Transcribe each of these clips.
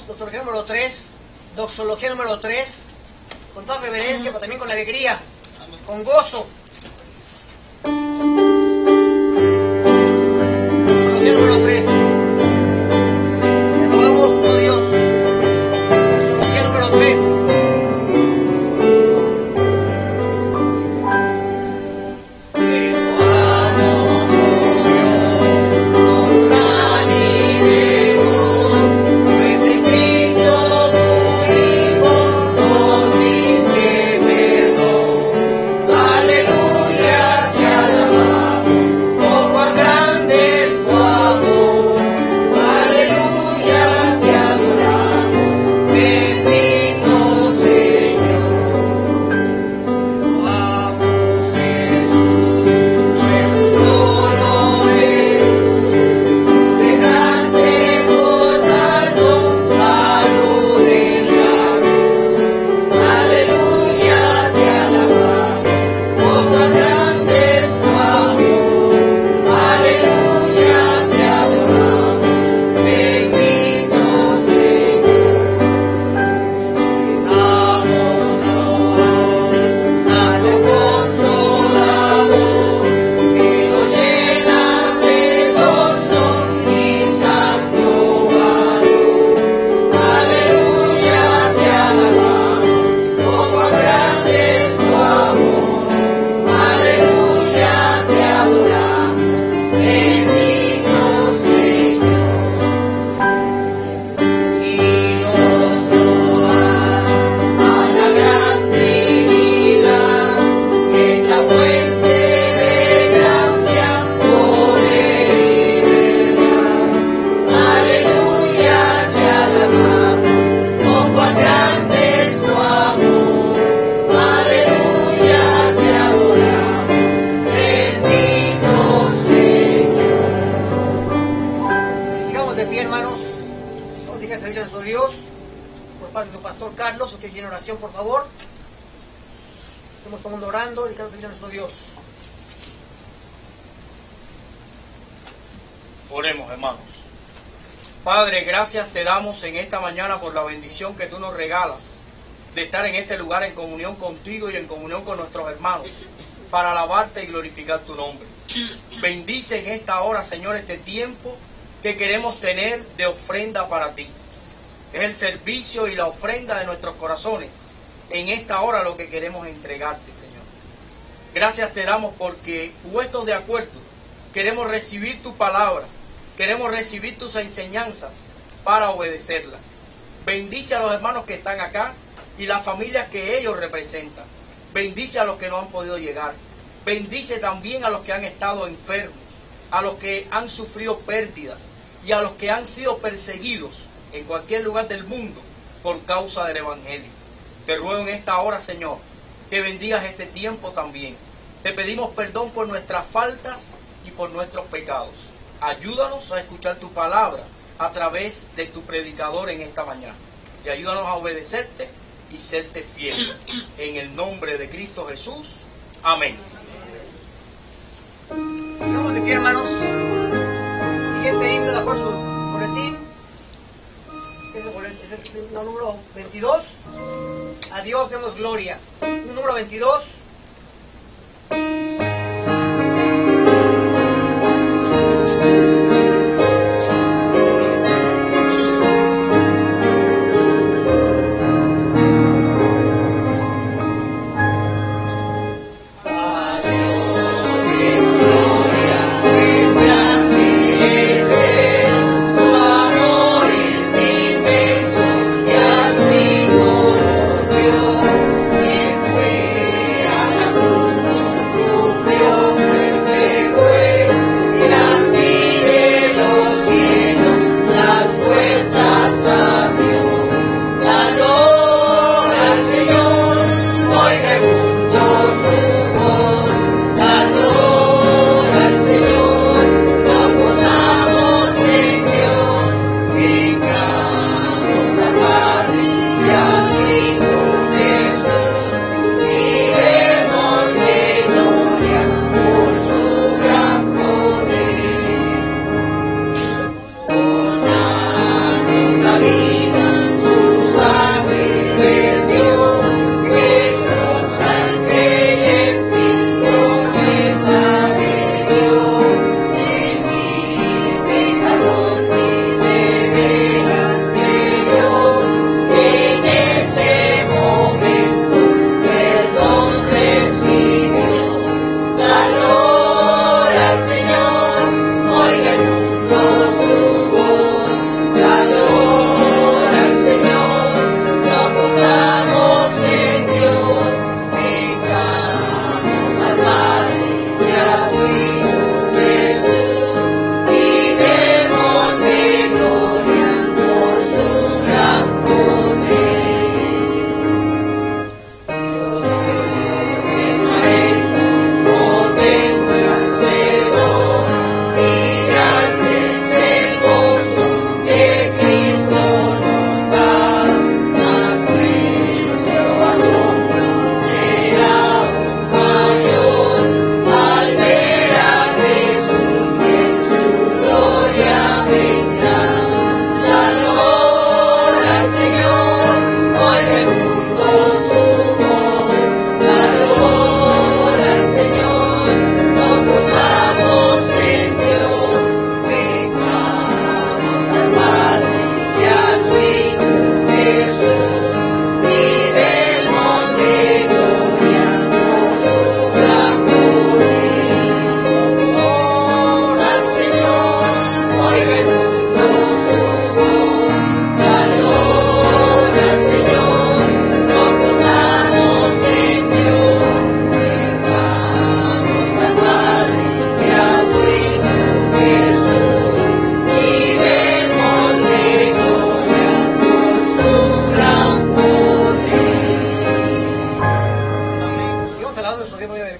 doxología número 3, con toda reverencia, pero también con alegría, con gozo. Doxología número 3. Te alabamos, oh Dios. Doxología número 3. Oremos, hermanos. Padre, gracias te damos en esta mañana por la bendición que tú nos regalas de estar en este lugar en comunión contigo y en comunión con nuestros hermanos para alabarte y glorificar tu nombre. Bendice en esta hora, Señor, este tiempo que queremos tener de ofrenda para ti. Es el servicio y la ofrenda de nuestros corazones. En esta hora lo que queremos entregarte, Señor. Gracias te damos porque, puestos de acuerdo, queremos recibir tu palabra. Queremos recibir tus enseñanzas para obedecerlas. Bendice a los hermanos que están acá y las familias que ellos representan. Bendice a los que no han podido llegar. Bendice también a los que han estado enfermos, a los que han sufrido pérdidas y a los que han sido perseguidos en cualquier lugar del mundo por causa del Evangelio. Te ruego en esta hora, Señor, que bendigas este tiempo también. Te pedimos perdón por nuestras faltas y por nuestros pecados. Ayúdanos a escuchar tu palabra a través de tu predicador en esta mañana. Y ayúdanos a obedecerte y serte fiel. En el nombre de Cristo Jesús. Amén. Sigamos de pie, hermanos. Siguiente himno de acuerdo al boletín. Es el número 22. A Dios demos gloria. Número 22. Fue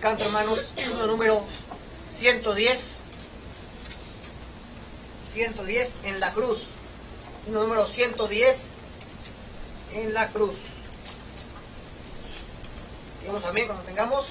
canto, hermanos, himno número 110. 110 en la cruz. Himno número 110 en la cruz. Digamos amén cuando tengamos.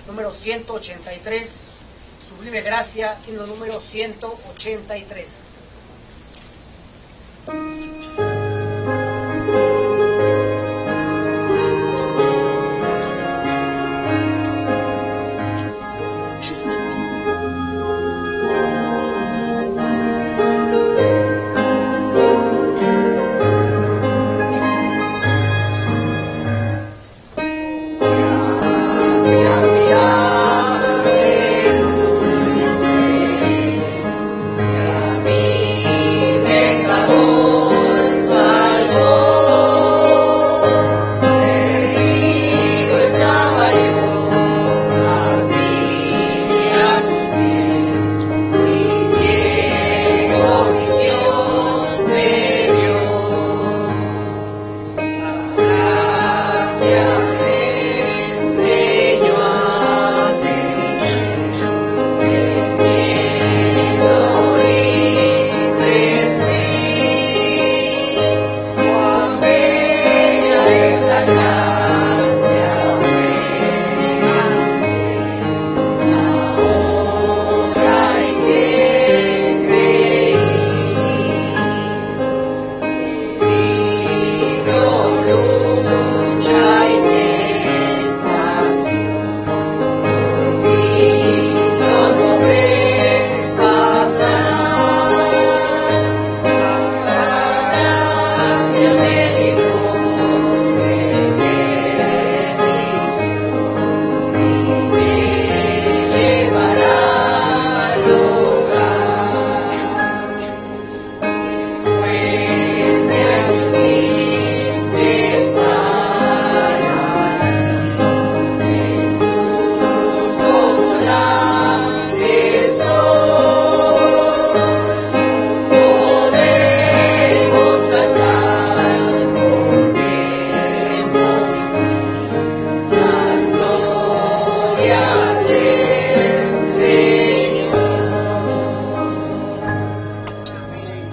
Número 183, Sublime Gracia, himno número 183. Be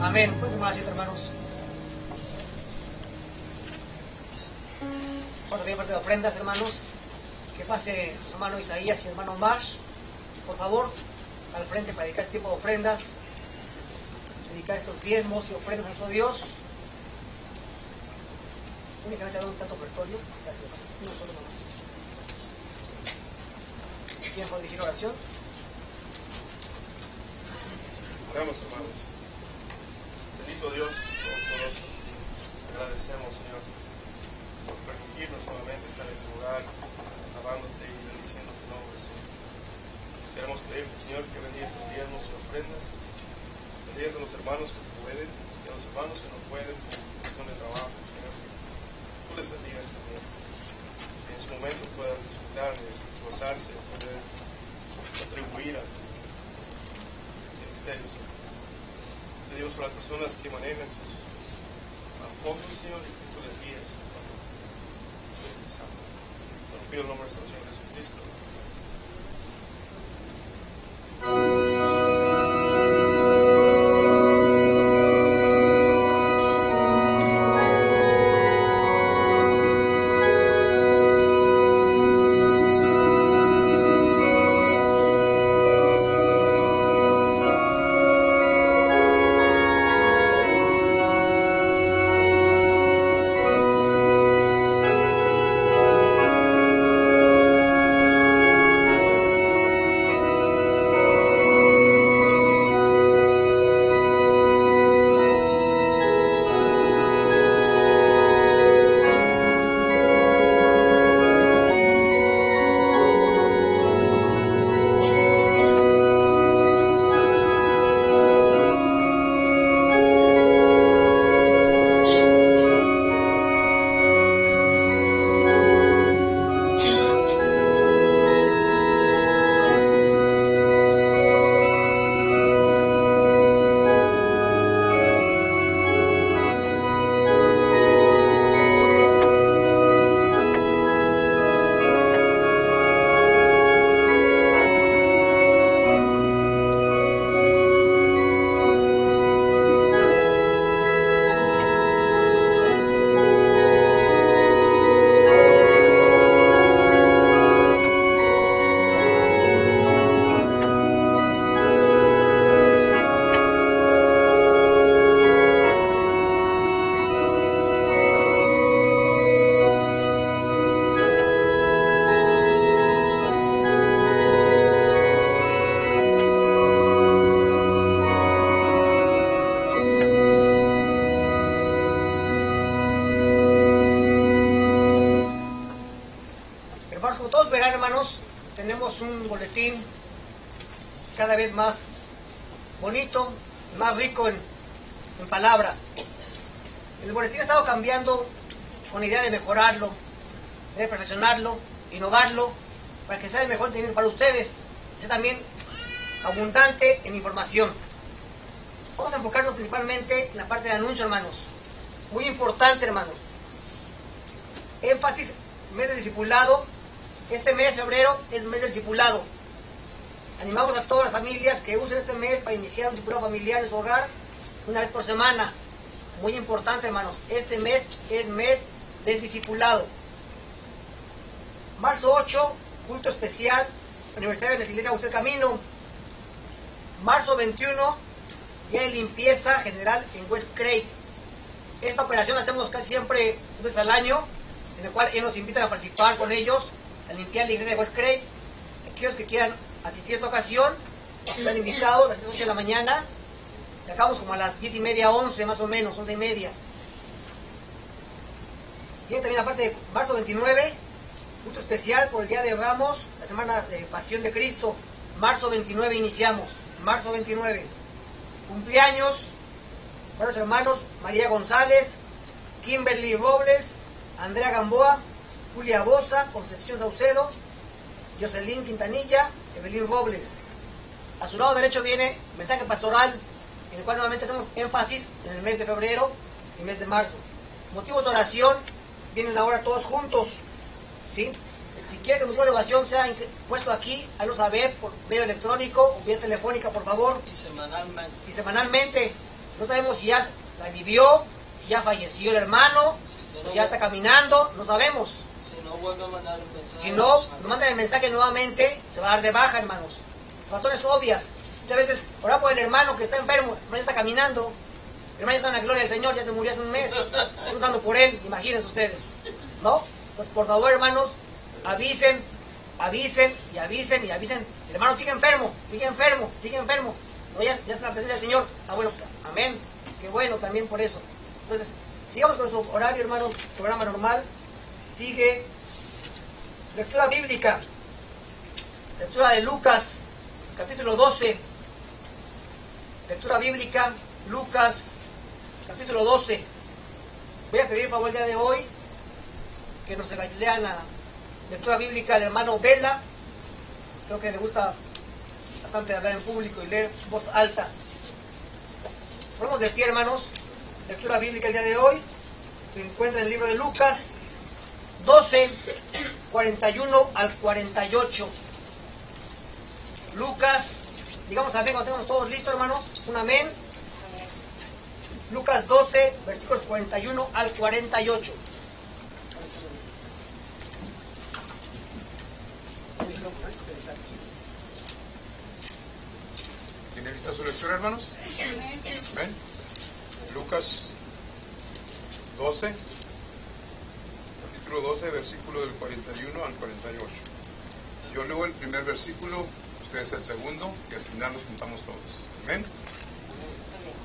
Amén. Pueden tomar asiento, hermanos. Vamos a pedir parte de ofrendas, hermanos. Que pase su hermano Isaías y hermano Marsh, por favor, al frente para dedicar este tipo de ofrendas, dedicar estos diezmos y ofrendas a nuestro Dios. Únicamente dar un tanto ofertorio, no solo más. Tiempo de dirigir oración. Oramos, hermanos. Bendito Dios Todopoderoso, agradecemos, Señor, por permitirnos nuevamente estar en tu lugar, alabándote y bendiciendo tu nombre, Señor. Queremos pedirte, Señor, que bendigas tus diezmos y ofrendas, bendigas a los hermanos que pueden y a los hermanos que no pueden, por cuestión de trabajo, Señor. Tú les bendigas también, que en su momento puedan disfrutar, de gozarse, de poder contribuir a tu ministerio, Señor. Pedimos por las personas que manejan sus fondos, Señor, y que tú les guíes. Te pido el nombre de nuestro Señor Jesucristo. tenemos un boletín cada vez más bonito, más rico en palabra. El boletín ha estado cambiando con la idea de mejorarlo, de perfeccionarlo, innovarlo, para que sea el mejor contenido para ustedes, sea también abundante en información. Vamos a enfocarnos principalmente en la parte de anuncio, hermanos. Muy importante, hermanos. Énfasis, mes del discipulado. Este mes, febrero, es mes del discipulado. Animamos a todas las familias que usen este mes para iniciar un discipulado familiar en su hogar una vez por semana. Muy importante, hermanos. Este mes es mes del discipulado. Marzo 8, culto especial, aniversario de la Iglesia Busca el Camino. Marzo 21, día de limpieza general en West Craig. Esta operación la hacemos casi siempre una vez al año, en el cual ellos nos invitan a participar con ellos, a limpiar la iglesia de West Craig. Aquellos que quieran asistir a esta ocasión, están invitados a las 8 de la mañana. Y acabamos como a las 10:30, 11 más o menos, 11:30. Bien, también la parte de marzo 29, culto especial por el Día de Ramos, la semana de Pasión de Cristo. Marzo 29 iniciamos, marzo 29. Cumpleaños, buenos hermanos, María González, Kimberly Robles, Andrea Gamboa, Julia Bosa, Concepción Saucedo, Jocelyn Quintanilla, Evelyn Robles. A su lado derecho viene mensaje pastoral, en el cual nuevamente hacemos énfasis en el mes de febrero y mes de marzo. Motivos de oración, vienen ahora todos juntos, ¿sí? Si quiere que el motivo de oración sea puesto aquí, hazlo saber por medio electrónico o vía telefónica, por favor. Y semanalmente. Y semanalmente, No sabemos si ya se vivió, si ya falleció el hermano, si ya está caminando, no sabemos. Si no vuelve a mandar un mensaje. Si no, nos mandan el mensaje nuevamente, se va a dar de baja, hermanos. Razones obvias. Muchas veces orar por el hermano que está enfermo, el hermano está caminando, el hermano está en la gloria del Señor, ya se murió hace un mes. Estamos orando por él, imagínense ustedes. ¿No? Pues por favor, hermanos, avisen, avisen y avisen y avisen. El hermano sigue enfermo, sigue enfermo, sigue enfermo. No, ya está en la presencia del Señor. Ah, bueno, amén. Qué bueno también por eso. Entonces, sigamos con nuestro horario, hermano, programa normal. Sigue lectura bíblica. Lectura de Lucas, capítulo 12. Lectura bíblica, Lucas, capítulo 12. Voy a pedir por favor el día de hoy que nos lean la lectura bíblica al hermano Vela. Creo que le gusta bastante hablar en público y leer en voz alta. Ponemos de pie, hermanos. Lectura bíblica el día de hoy se encuentra en el libro de Lucas 12, 41 al 48. Lucas, digamos amén cuando tengamos todos listos, hermanos. Un amén. Lucas 12, versículos 41 al 48. ¿Tiene lista su lectura, hermanos? Amén. Lucas 12, capítulo 12, versículo del 41 al 48. Yo leo el primer versículo, ustedes el segundo, y al final nos juntamos todos. Amén.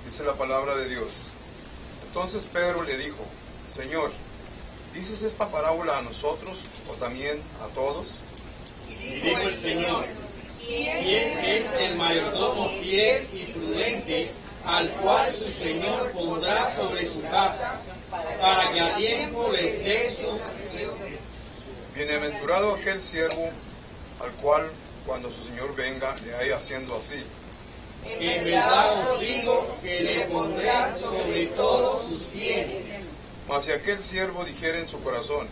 Dice la palabra de Dios. Entonces Pedro le dijo: Señor, ¿dices esta parábola a nosotros o también a todos? Y dijo el Señor: ¿Quién es el mayordomo fiel y prudente al cual su Señor pondrá sobre su casa para que a tiempo les dé su ración? Bienaventurado aquel siervo al cual cuando su Señor venga le haya haciendo así. En verdad os digo que le pondrá sobre todos sus bienes. Mas si aquel siervo dijera en su corazón: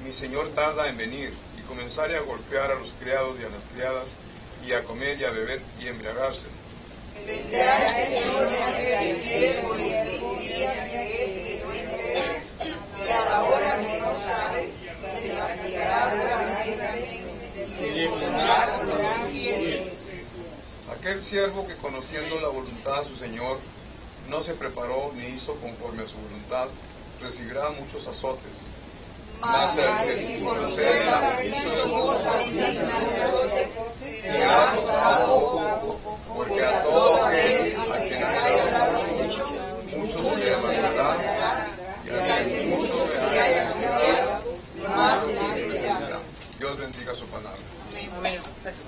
mi Señor tarda en venir, y comenzare a golpear a los criados y a las criadas, y a comer y a beber y a embriagarse, Vendrá el Señor de aquel siervo y el día que éste no espera, y a la hora que no sabe, y le castigará duramente, y le pondrá con los fieles. aquel siervo que conociendo la voluntad de su Señor no se preparó ni hizo conforme a su voluntad, recibirá muchos azotes. Mas el que sin conocer la hizo cosas dignas de azotes, será azotado poco, porque a todo aquel a quien haya dado mucho, mucho se le demandará, y al que mucho se haya confiado, más se le dará. Dios bendiga su palabra. Amén. Gracias.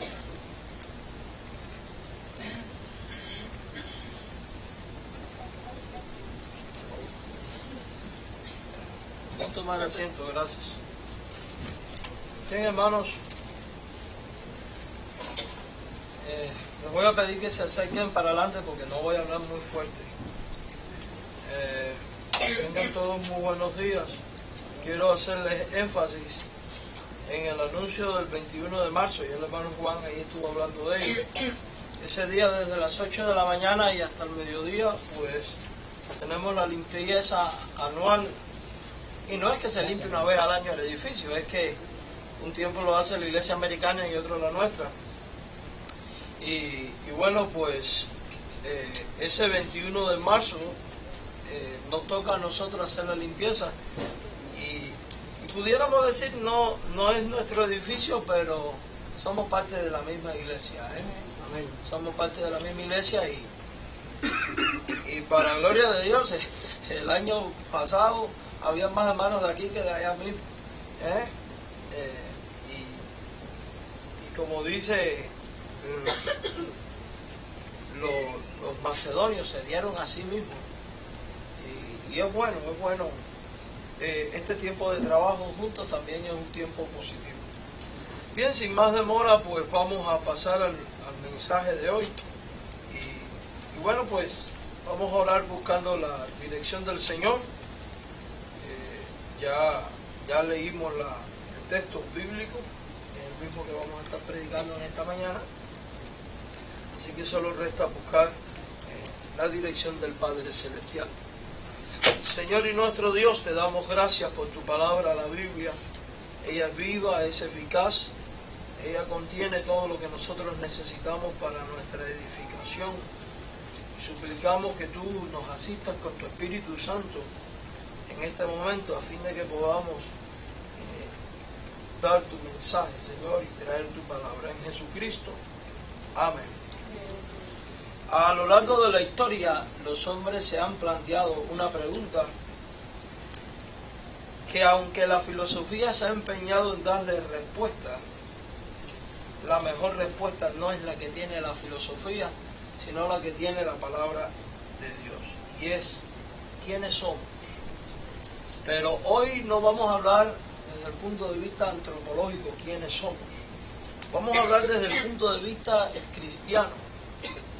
Vamos a tomar asiento, gracias. Bien, hermanos, les voy a pedir que se acerquen para adelante porque no voy a hablar muy fuerte. Tengan todos muy buenos días. Quiero hacerles énfasis en el anuncio del 21 de marzo, y el hermano Juan ahí estuvo hablando de ello. Ese día desde las 8 de la mañana y hasta el mediodía, pues tenemos la limpieza anual. Y no es que se limpie una vez al año el edificio, es que un tiempo lo hace la iglesia americana y otro la nuestra. Y bueno, pues ese 21 de marzo nos toca a nosotros hacer la limpieza. Y pudiéramos decir, no es nuestro edificio, pero somos parte de la misma iglesia. Amén. Somos parte de la misma iglesia y para gloria de Dios, el año pasado había más hermanos de aquí que de allá mismo. Y como dice, los macedonios se dieron a sí mismos. Y es bueno, este tiempo de trabajo juntos también es un tiempo positivo. Bien, sin más demora, pues vamos a pasar al mensaje de hoy. Y bueno, pues vamos a orar buscando la dirección del Señor. Ya leímos el texto bíblico, el mismo que vamos a estar predicando en esta mañana. Así que solo resta buscar la dirección del Padre Celestial. Señor y nuestro Dios, te damos gracias por tu palabra, la Biblia. Ella es viva, es eficaz, ella contiene todo lo que nosotros necesitamos para nuestra edificación. Suplicamos que tú nos asistas con tu Espíritu Santo en este momento, a fin de que podamos dar tu mensaje, Señor, y traer tu palabra. En Jesucristo. Amén. A lo largo de la historia, los hombres se han planteado una pregunta que, aunque la filosofía se ha empeñado en darle respuesta, la mejor respuesta no es la que tiene la filosofía, sino la que tiene la palabra de Dios. Y es, ¿quiénes somos? Pero hoy no vamos a hablar desde el punto de vista antropológico, ¿quiénes somos? Vamos a hablar desde el punto de vista cristiano.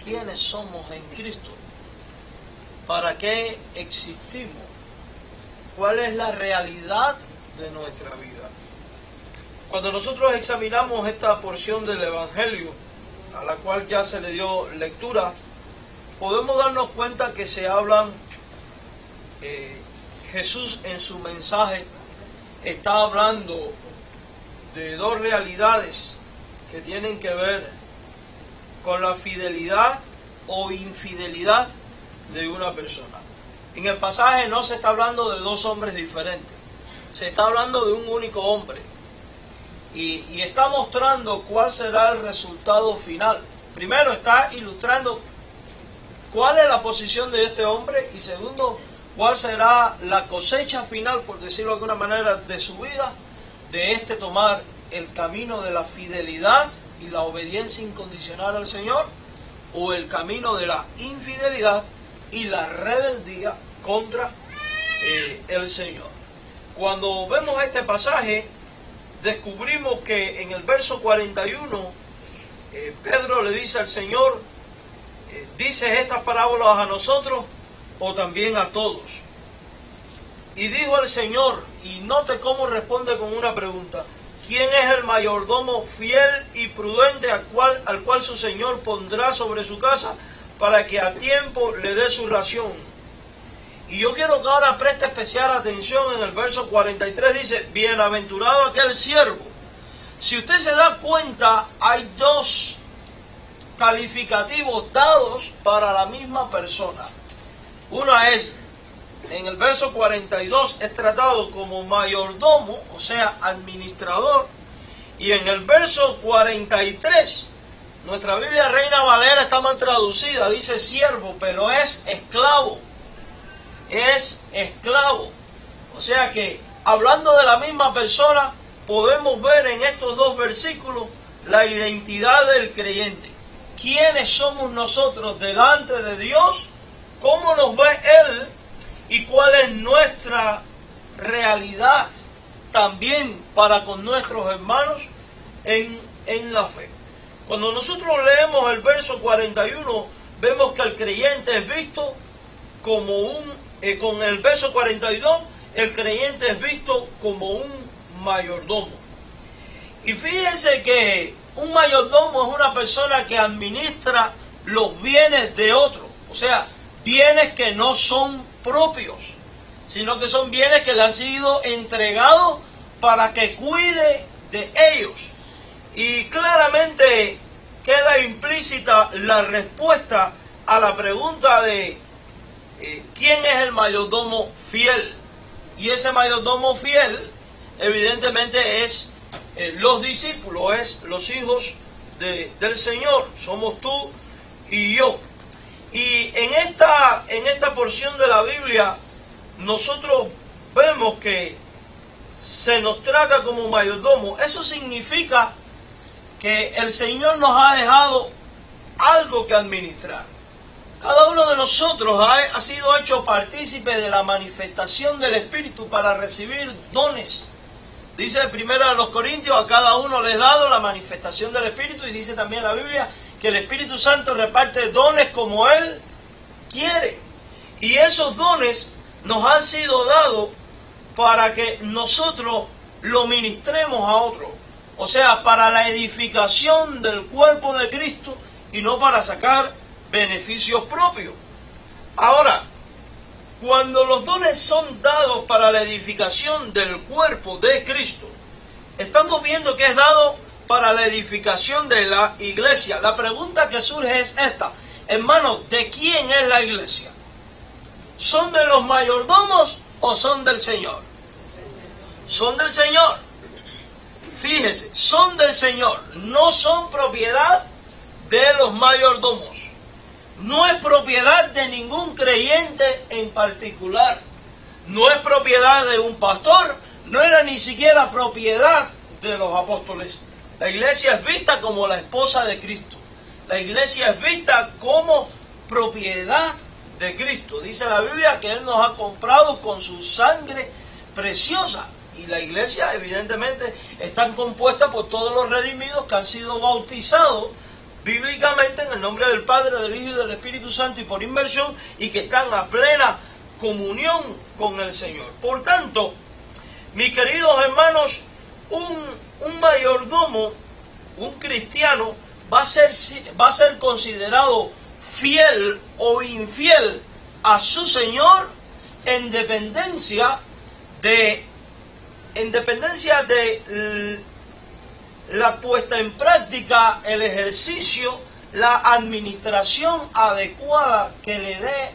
¿Quiénes somos en Cristo? ¿Para qué existimos? ¿Cuál es la realidad de nuestra vida? Cuando nosotros examinamos esta porción del Evangelio, a la cual ya se le dio lectura, podemos darnos cuenta que se hablan, Jesús en su mensaje está hablando de dos realidades que tienen que ver con la fidelidad o infidelidad de una persona. En el pasaje no se está hablando de dos hombres diferentes, se está hablando de un único hombre. Y está mostrando cuál será el resultado final. Primero está ilustrando cuál es la posición de este hombre, y segundo, cuál será la cosecha final, por decirlo de alguna manera, de su vida, de este tomar el camino de la fidelidad y la obediencia incondicional al Señor, o el camino de la infidelidad y la rebeldía contra el Señor. Cuando vemos este pasaje, descubrimos que en el verso 41, Pedro le dice al Señor, ¿dices estas parábolas a nosotros o también a todos? Y dijo al Señor, y note cómo responde con una pregunta: ¿quién es el mayordomo fiel y prudente al cual su Señor pondrá sobre su casa para que a tiempo le dé su ración? Y yo quiero que ahora preste especial atención en el verso 43, dice, bienaventurado aquel siervo. Si usted se da cuenta, hay dos calificativos dados para la misma persona. Una es, en el verso 42, es tratado como mayordomo, o sea, administrador. Y en el verso 43, nuestra Biblia Reina Valera está mal traducida, dice siervo, pero es esclavo. Es esclavo. O sea que, hablando de la misma persona, podemos ver en estos dos versículos la identidad del creyente. ¿Quiénes somos nosotros delante de Dios? ¿Cómo nos ve Él? ¿Y cuál es nuestra realidad también para con nuestros hermanos en la fe? Cuando nosotros leemos el verso 41, vemos que el creyente es visto como con el verso 42, el creyente es visto como un mayordomo. Y fíjense que un mayordomo es una persona que administra los bienes de otros, o sea, bienes que no son propios, sino que son bienes que le han sido entregados para que cuide de ellos. Y claramente queda implícita la respuesta a la pregunta de ¿quién es el mayordomo fiel? Y ese mayordomo fiel evidentemente es los discípulos, es los hijos del Señor, somos tú y yo. Y en esta porción de la Biblia nosotros vemos que se nos trata como mayordomo. Eso significa que el Señor nos ha dejado algo que administrar. Cada uno de nosotros ha sido hecho partícipe de la manifestación del Espíritu para recibir dones. Dice primero a los Corintios, a cada uno le es dado la manifestación del Espíritu, y dice también la Biblia que el Espíritu Santo reparte dones como Él quiere. Y esos dones nos han sido dados para que nosotros lo ministremos a otros. O sea, para la edificación del cuerpo de Cristo y no para sacar beneficios propios. Ahora, cuando los dones son dados para la edificación del cuerpo de Cristo, estamos viendo que es dado para la edificación de la iglesia. La pregunta que surge es esta: hermanos, ¿de quién es la iglesia? ¿Son de los mayordomos o son del Señor? Son del Señor. Fíjese, son del Señor, no son propiedad de los mayordomos. No es propiedad de ningún creyente en particular. No es propiedad de un pastor, no era ni siquiera propiedad de los apóstoles. La iglesia es vista como la esposa de Cristo. La iglesia es vista como propiedad de Cristo. Dice la Biblia que Él nos ha comprado con su sangre preciosa. Y la iglesia evidentemente está compuesta por todos los redimidos que han sido bautizados bíblicamente en el nombre del Padre, del Hijo y del Espíritu Santo y por inmersión, y que están a plena comunión con el Señor. Por tanto, mis queridos hermanos, un mayordomo, un cristiano, va a ser considerado fiel o infiel a su Señor en dependencia de la puesta en práctica, el ejercicio, la administración adecuada que le dé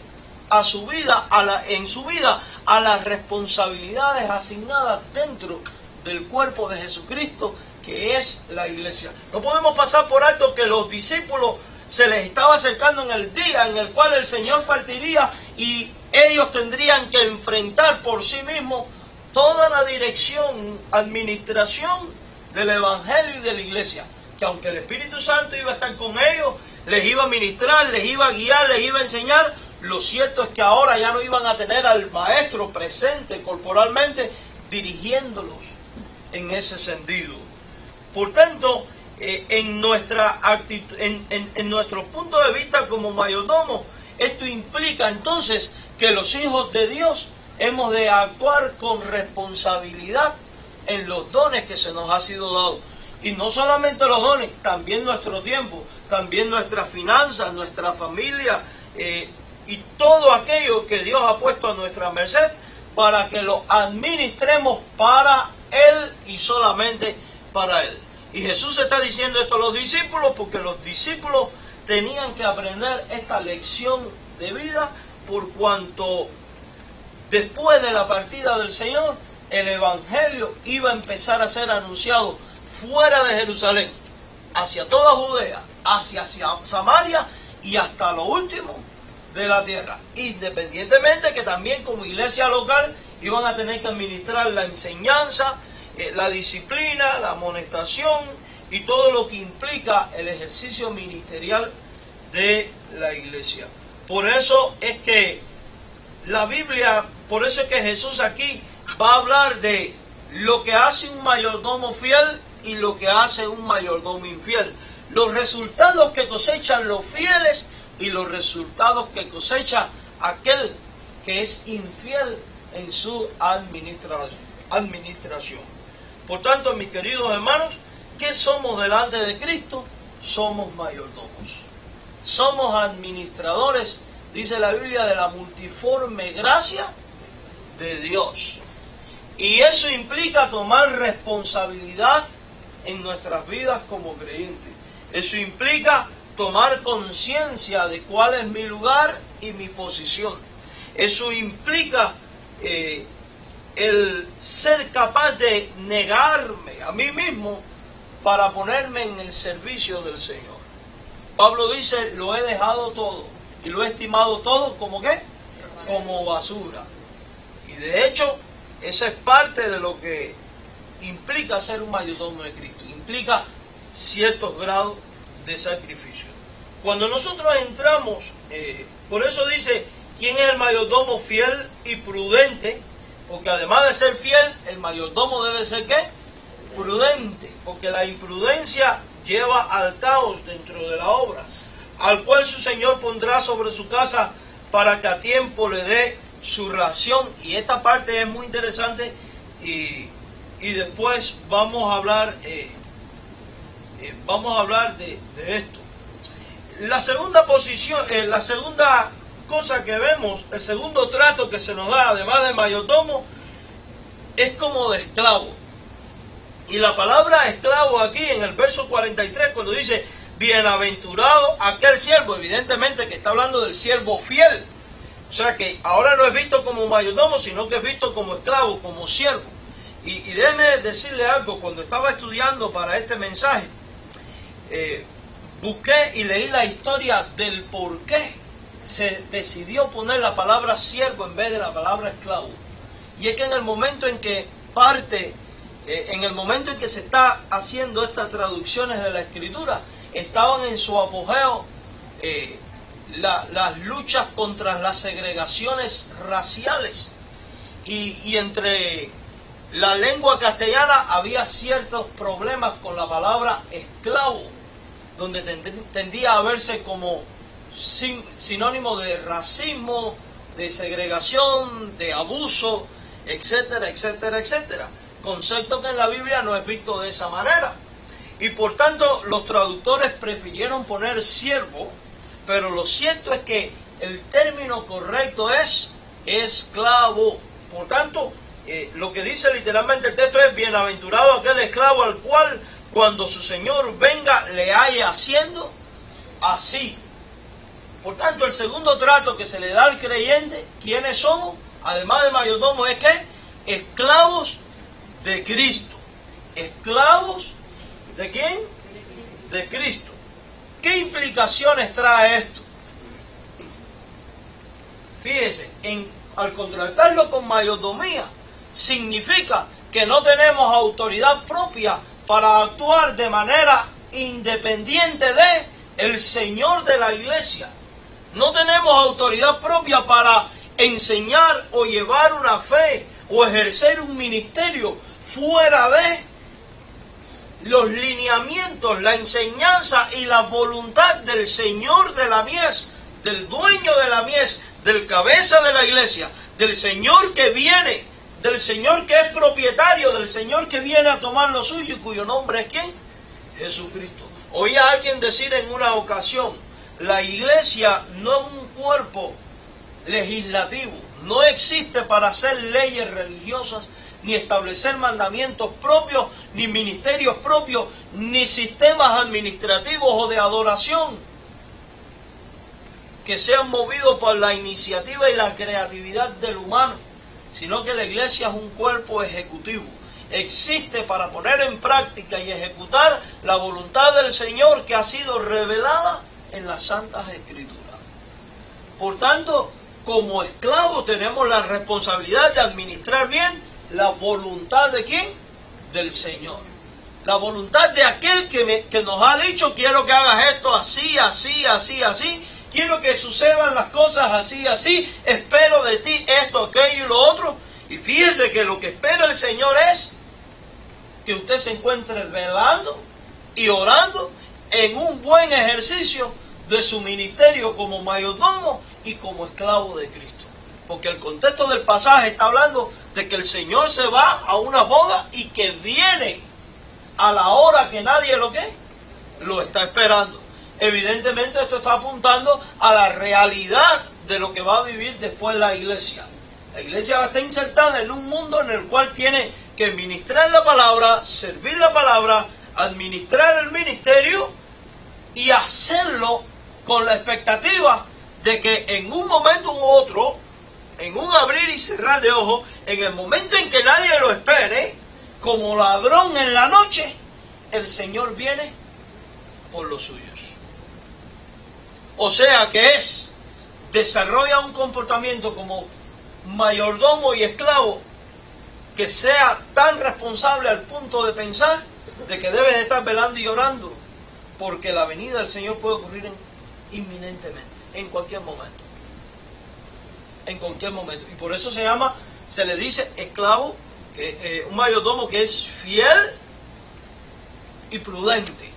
a su vida, a las responsabilidades asignadas dentro del cuerpo de Jesucristo, que es la iglesia. No podemos pasar por alto que los discípulos se les estaba acercando en el día en el cual el Señor partiría y ellos tendrían que enfrentar por sí mismos toda la dirección, administración del Evangelio y de la iglesia, que aunque el Espíritu Santo iba a estar con ellos, les iba a ministrar, les iba a guiar, les iba a enseñar, lo cierto es que ahora ya no iban a tener al Maestro presente corporalmente dirigiéndolos en ese sentido. Por tanto, en nuestro punto de vista como mayordomo, esto implica entonces que los hijos de Dios hemos de actuar con responsabilidad en los dones que se nos ha sido dado. Y no solamente los dones, también nuestro tiempo, también nuestras finanzas, nuestra familia, y todo aquello que Dios ha puesto a nuestra merced para que lo administremos para Él y solamente para Él. Y Jesús está diciendo esto a los discípulos porque los discípulos tenían que aprender esta lección de vida, por cuanto después de la partida del Señor, el Evangelio iba a empezar a ser anunciado fuera de Jerusalén, hacia toda Judea, hacia Samaria y hasta lo último de la tierra. Independientemente que también como iglesia local iban a tener que administrar la enseñanza, la disciplina, la amonestación y todo lo que implica el ejercicio ministerial de la iglesia. Por eso es que la Biblia, por eso es que Jesús aquí va a hablar de lo que hace un mayordomo fiel y lo que hace un mayordomo infiel. Los resultados que cosechan los fieles y los resultados que cosecha aquel que es infiel en su administración. Por tanto, mis queridos hermanos, ¿qué somos delante de Cristo? Somos mayordomos. Somos administradores, dice la Biblia, de la multiforme gracia de Dios. Y eso implica tomar responsabilidad en nuestras vidas como creyentes. Eso implica tomar conciencia de cuál es mi lugar y mi posición. Eso implica el ser capaz de negarme a mí mismo para ponerme en el servicio del Señor. Pablo dice, lo he dejado todo y lo he estimado todo como ¿qué? Como basura. Y de hecho, esa es parte de lo que implica ser un mayordomo de Cristo. Implica ciertos grados de sacrificio. Cuando nosotros entramos, por eso dice, ¿quién es el mayordomo fiel y prudente? Porque además de ser fiel, el mayordomo debe ser ¿qué? Prudente. Porque la imprudencia lleva al caos dentro de la obra, al cual su Señor pondrá sobre su casa para que a tiempo le dé su ración. Y esta parte es muy interesante y después vamos a hablar de esto. La segunda posición, la segunda cosa que vemos, el segundo trato que se nos da, además de mayordomo, es como de esclavo. Y la palabra esclavo aquí en el verso 43, cuando dice, bienaventurado aquel siervo, evidentemente que está hablando del siervo fiel. O sea que ahora no es visto como mayordomo, sino que es visto como esclavo, como siervo. Y déjeme decirle algo, cuando estaba estudiando para este mensaje, busqué y leí la historia del por qué se decidió poner la palabra siervo en vez de la palabra esclavo. Y es que en el momento en que en el momento en que se está haciendo estas traducciones de la Escritura, estaban en su apogeo las luchas contra las segregaciones raciales. Y entre la lengua castellana había ciertos problemas con la palabra esclavo, donde tendía a verse como sinónimo de racismo, de segregación, de abuso, etcétera, etcétera, etcétera. Concepto que en la Biblia no es visto de esa manera. Y por tanto los traductores prefirieron poner siervo, pero lo cierto es que el término correcto es esclavo. Por tanto, lo que dice literalmente el texto es, bienaventurado aquel esclavo al cual cuando su señor venga le haya haciendo así. Por tanto, el segundo trato que se le da al creyente, ¿quiénes somos? Además de mayordomo, es que esclavos de Cristo. ¿Esclavos de quién? De Cristo. ¿Qué implicaciones trae esto? Fíjese, al contratarlo con mayordomía, significa que no tenemos autoridad propia para actuar de manera independiente de el Señor de la iglesia. No tenemos autoridad propia para enseñar o llevar una fe o ejercer un ministerio fuera de los lineamientos, la enseñanza y la voluntad del Señor de la mies, del dueño de la mies, del cabeza de la iglesia, del Señor que viene, del Señor que es propietario, del Señor que viene a tomar lo suyo y cuyo nombre es ¿quién? Jesucristo. Oí a alguien decir en una ocasión, la iglesia no es un cuerpo legislativo, no existe para hacer leyes religiosas, ni establecer mandamientos propios, ni ministerios propios, ni sistemas administrativos o de adoración que sean movidos por la iniciativa y la creatividad del humano, sino que la iglesia es un cuerpo ejecutivo. Existe para poner en práctica y ejecutar la voluntad del Señor que ha sido revelada en las Santas Escrituras. Por tanto, como esclavos tenemos la responsabilidad de administrar bien la voluntad de ¿quién? Del Señor. La voluntad de aquel que nos ha dicho, quiero que hagas esto así, así, así, así. Quiero que sucedan las cosas así, así. Espero de ti esto, aquello y lo otro. Y fíjese que lo que espera el Señor es que usted se encuentre velando y orando en un buen ejercicio de su ministerio como mayordomo y como esclavo de Cristo. Porque el contexto del pasaje está hablando de que el Señor se va a una boda y que viene a la hora que nadie lo está esperando. Evidentemente esto está apuntando a la realidad de lo que va a vivir después la iglesia. La iglesia va a estar insertada en un mundo en el cual tiene que ministrar la palabra, servir la palabra, administrar el ministerio y hacerlo con la expectativa de que en un momento u otro, en un abrir y cerrar de ojos, en el momento en que nadie lo espere, como ladrón en la noche, el Señor viene por los suyos. O sea que desarrolla un comportamiento como mayordomo y esclavo que sea tan responsable al punto de pensar de que debes estar velando y orando, porque la venida del Señor puede ocurrir inminentemente, en cualquier momento. En cualquier momento. Y por eso se le dice esclavo, un mayordomo que es fiel y prudente.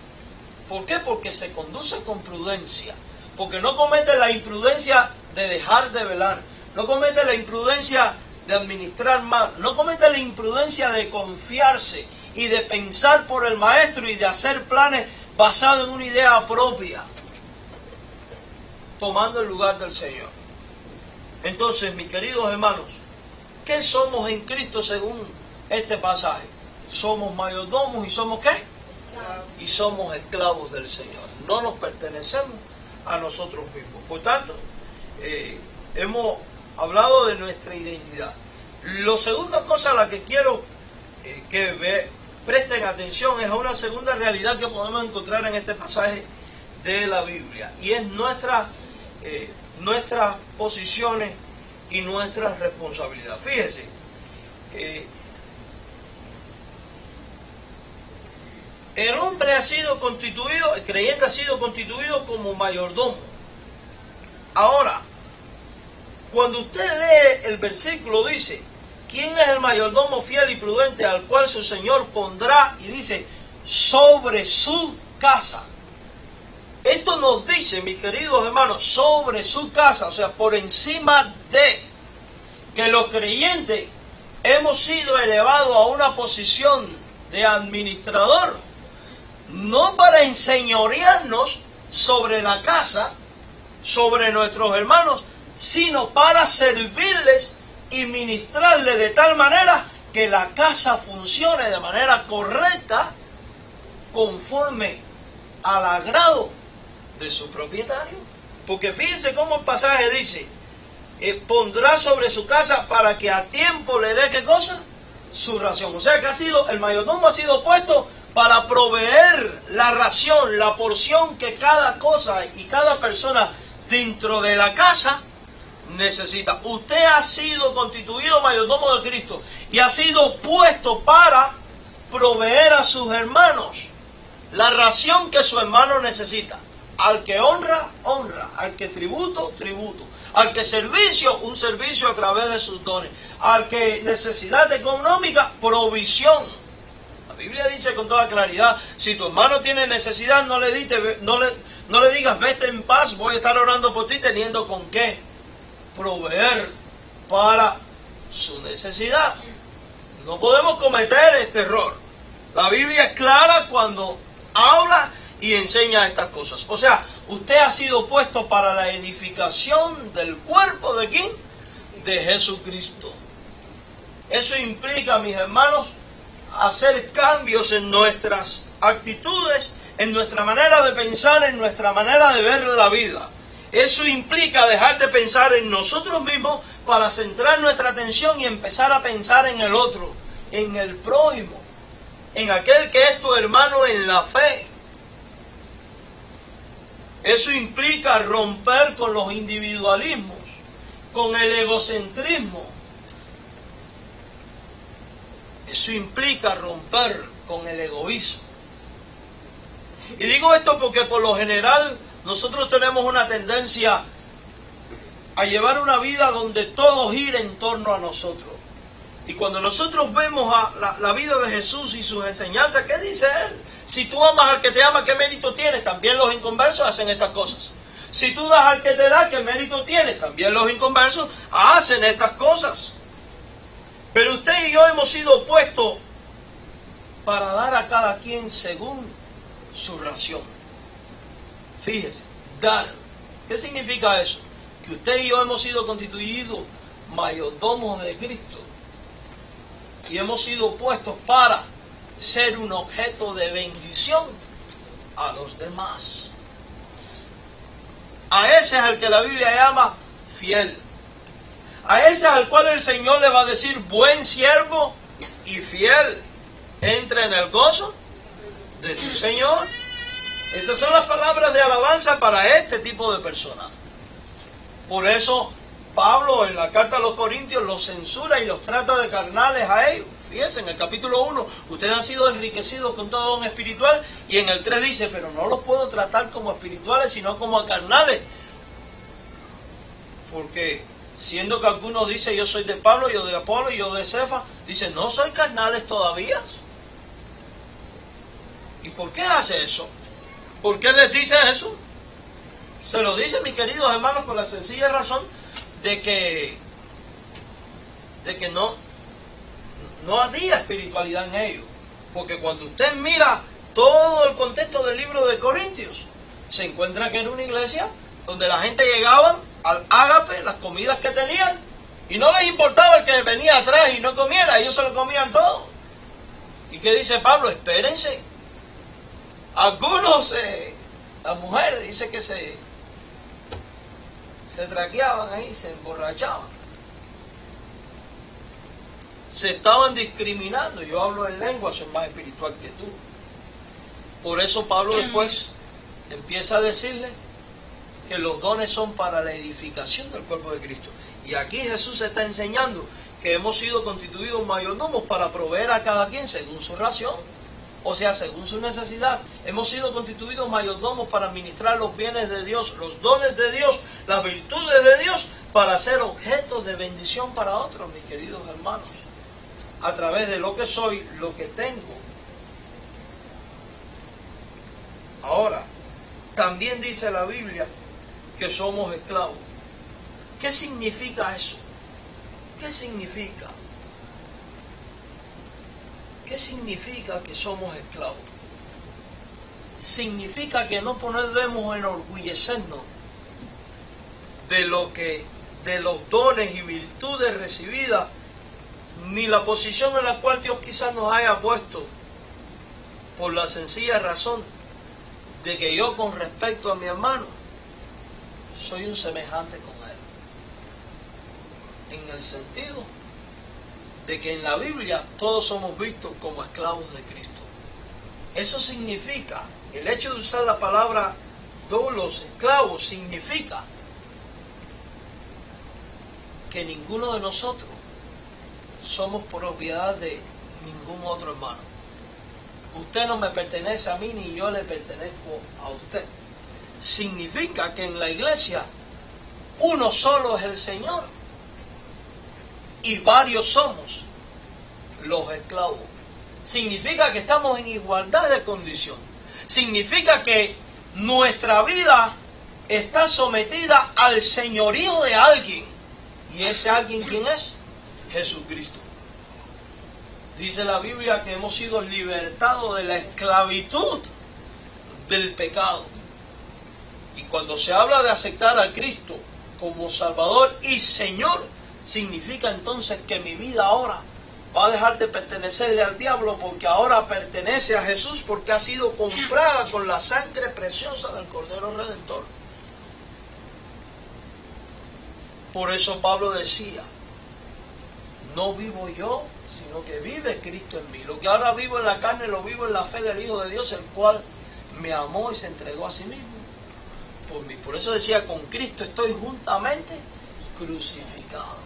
¿Por qué? Porque se conduce con prudencia. Porque no comete la imprudencia de dejar de velar. No comete la imprudencia de administrar mal. No comete la imprudencia de confiarse y de pensar por el maestro y de hacer planes basados en una idea propia, tomando el lugar del Señor. Entonces, mis queridos hermanos, ¿qué somos en Cristo según este pasaje? Somos mayordomos y somos ¿qué? Y somos esclavos del Señor. No nos pertenecemos a nosotros mismos. Por tanto, hemos hablado de nuestra identidad. La segunda cosa a la que quiero que presten atención es a una segunda realidad que podemos encontrar en este pasaje de la Biblia, y es nuestras posiciones y nuestra responsabilidad. Fíjese, el hombre ha sido constituido, el creyente ha sido constituido como mayordomo. Ahora, cuando usted lee el versículo, dice: ¿quién es el mayordomo fiel y prudente al cual su Señor pondrá? Y dice, sobre su casa. Esto nos dice, mis queridos hermanos, sobre su casa, o sea, por encima de, que los creyentes hemos sido elevados a una posición de administrador, no para enseñorearnos sobre la casa, sobre nuestros hermanos, sino para servirles y ministrarles de tal manera que la casa funcione de manera correcta, conforme al agrado de su propietario. Porque fíjense cómo el pasaje dice: pondrá sobre su casa para que a tiempo le dé ¿qué cosa? Su ración. O sea que el mayordomo ha sido puesto para proveer la ración, la porción que cada cosa y cada persona dentro de la casa necesita. Usted ha sido constituido mayordomo de Cristo y ha sido puesto para proveer a sus hermanos la ración que su hermano necesita. Al que honra, honra. Al que tributo, tributo. Al que servicio, un servicio a través de sus dones. Al que necesidad económica, provisión. La Biblia dice con toda claridad: si tu hermano tiene necesidad, no le digas vete en paz, voy a estar orando por ti, teniendo con qué proveer para su necesidad. No podemos cometer este error. La Biblia es clara cuando habla y enseña estas cosas. O sea, usted ha sido puesto para la edificación del cuerpo ¿de quién? De Jesucristo. Eso implica, mis hermanos, hacer cambios en nuestras actitudes, en nuestra manera de pensar, en nuestra manera de ver la vida. Eso implica dejar de pensar en nosotros mismos para centrar nuestra atención y empezar a pensar en el otro, en el prójimo, en aquel que es tu hermano en la fe. Eso implica romper con los individualismos, con el egocentrismo. Eso implica romper con el egoísmo. Y digo esto porque por lo general nosotros tenemos una tendencia a llevar una vida donde todo gira en torno a nosotros. Y cuando nosotros vemos la vida de Jesús y sus enseñanzas, ¿qué dice Él? Si tú amas al que te ama, ¿qué mérito tienes? También los inconversos hacen estas cosas. Si tú das al que te da, ¿qué mérito tienes? También los inconversos hacen estas cosas. Pero usted y yo hemos sido puestos para dar a cada quien según su ración. Fíjese, dar. ¿Qué significa eso? Que usted y yo hemos sido constituidos mayordomos de Cristo. Y hemos sido puestos para ser un objeto de bendición a los demás. A ese es al que la Biblia llama fiel. A ese al cual el Señor le va a decir: buen siervo y fiel, entra en el gozo de tu Señor. Esas son las palabras de alabanza para este tipo de personas. Por eso Pablo en la carta a los Corintios los censura y los trata de carnales a ellos. Fíjense, en el capítulo 1, ustedes han sido enriquecidos con todo don espiritual, y en el 3 dice: pero no los puedo tratar como espirituales, sino como carnales. Porque siendo que algunos dicen: yo soy de Pablo, yo de Apolo, yo de Cefa, dicen: no soy carnales todavía. ¿Y por qué hace eso? ¿Por qué les dice eso? Se lo dice, mis queridos hermanos, por la sencilla razón de que no había espiritualidad en ellos. Porque cuando usted mira todo el contexto del libro de Corintios, se encuentra que era una iglesia donde la gente llegaba al ágape, las comidas que tenían, y no les importaba el que venía atrás y no comiera, ellos se lo comían todo. ¿Y qué dice Pablo? Espérense. Algunos, las mujeres, dice que se traqueaban ahí, se emborrachaban. Se estaban discriminando. Yo hablo en lengua, soy más espiritual que tú. Por eso Pablo después empieza a decirle que los dones son para la edificación del cuerpo de Cristo. Y aquí Jesús está enseñando que hemos sido constituidos mayordomos para proveer a cada quien según su ración, o sea, según su necesidad. Hemos sido constituidos mayordomos para administrar los bienes de Dios, los dones de Dios, las virtudes de Dios, para ser objetos de bendición para otros, mis queridos hermanos, a través de lo que soy, lo que tengo. Ahora, también dice la Biblia que somos esclavos. ¿Qué significa eso? ¿Qué significa? ¿Qué significa que somos esclavos? Significa que no podemos enorgullecernos de los dones y virtudes recibidas, ni la posición en la cual Dios quizás nos haya puesto, por la sencilla razón de que yo, con respecto a mi hermano, soy un semejante con él. En el sentido de que en la Biblia todos somos vistos como esclavos de Cristo. Eso significa, el hecho de usar la palabra doulos, esclavos, significa que ninguno de nosotros somos propiedad de ningún otro hermano. Usted no me pertenece a mí, ni yo le pertenezco a usted. Significa que en la iglesia uno solo es el Señor y varios somos los esclavos. Significa que estamos en igualdad de condición. Significa que nuestra vida está sometida al señorío de alguien. ¿Y ese alguien quién es? Jesucristo. Dice la Biblia que hemos sido libertados de la esclavitud del pecado. Y cuando se habla de aceptar a Cristo como Salvador y Señor, significa entonces que mi vida ahora va a dejar de pertenecerle al diablo, porque ahora pertenece a Jesús, porque ha sido comprada con la sangre preciosa del Cordero Redentor. Por eso Pablo decía, no vivo yo, sino que vive Cristo en mí. Lo que ahora vivo en la carne, lo vivo en la fe del Hijo de Dios, el cual me amó y se entregó a sí mismo por mí. Por eso decía, con Cristo estoy juntamente crucificado.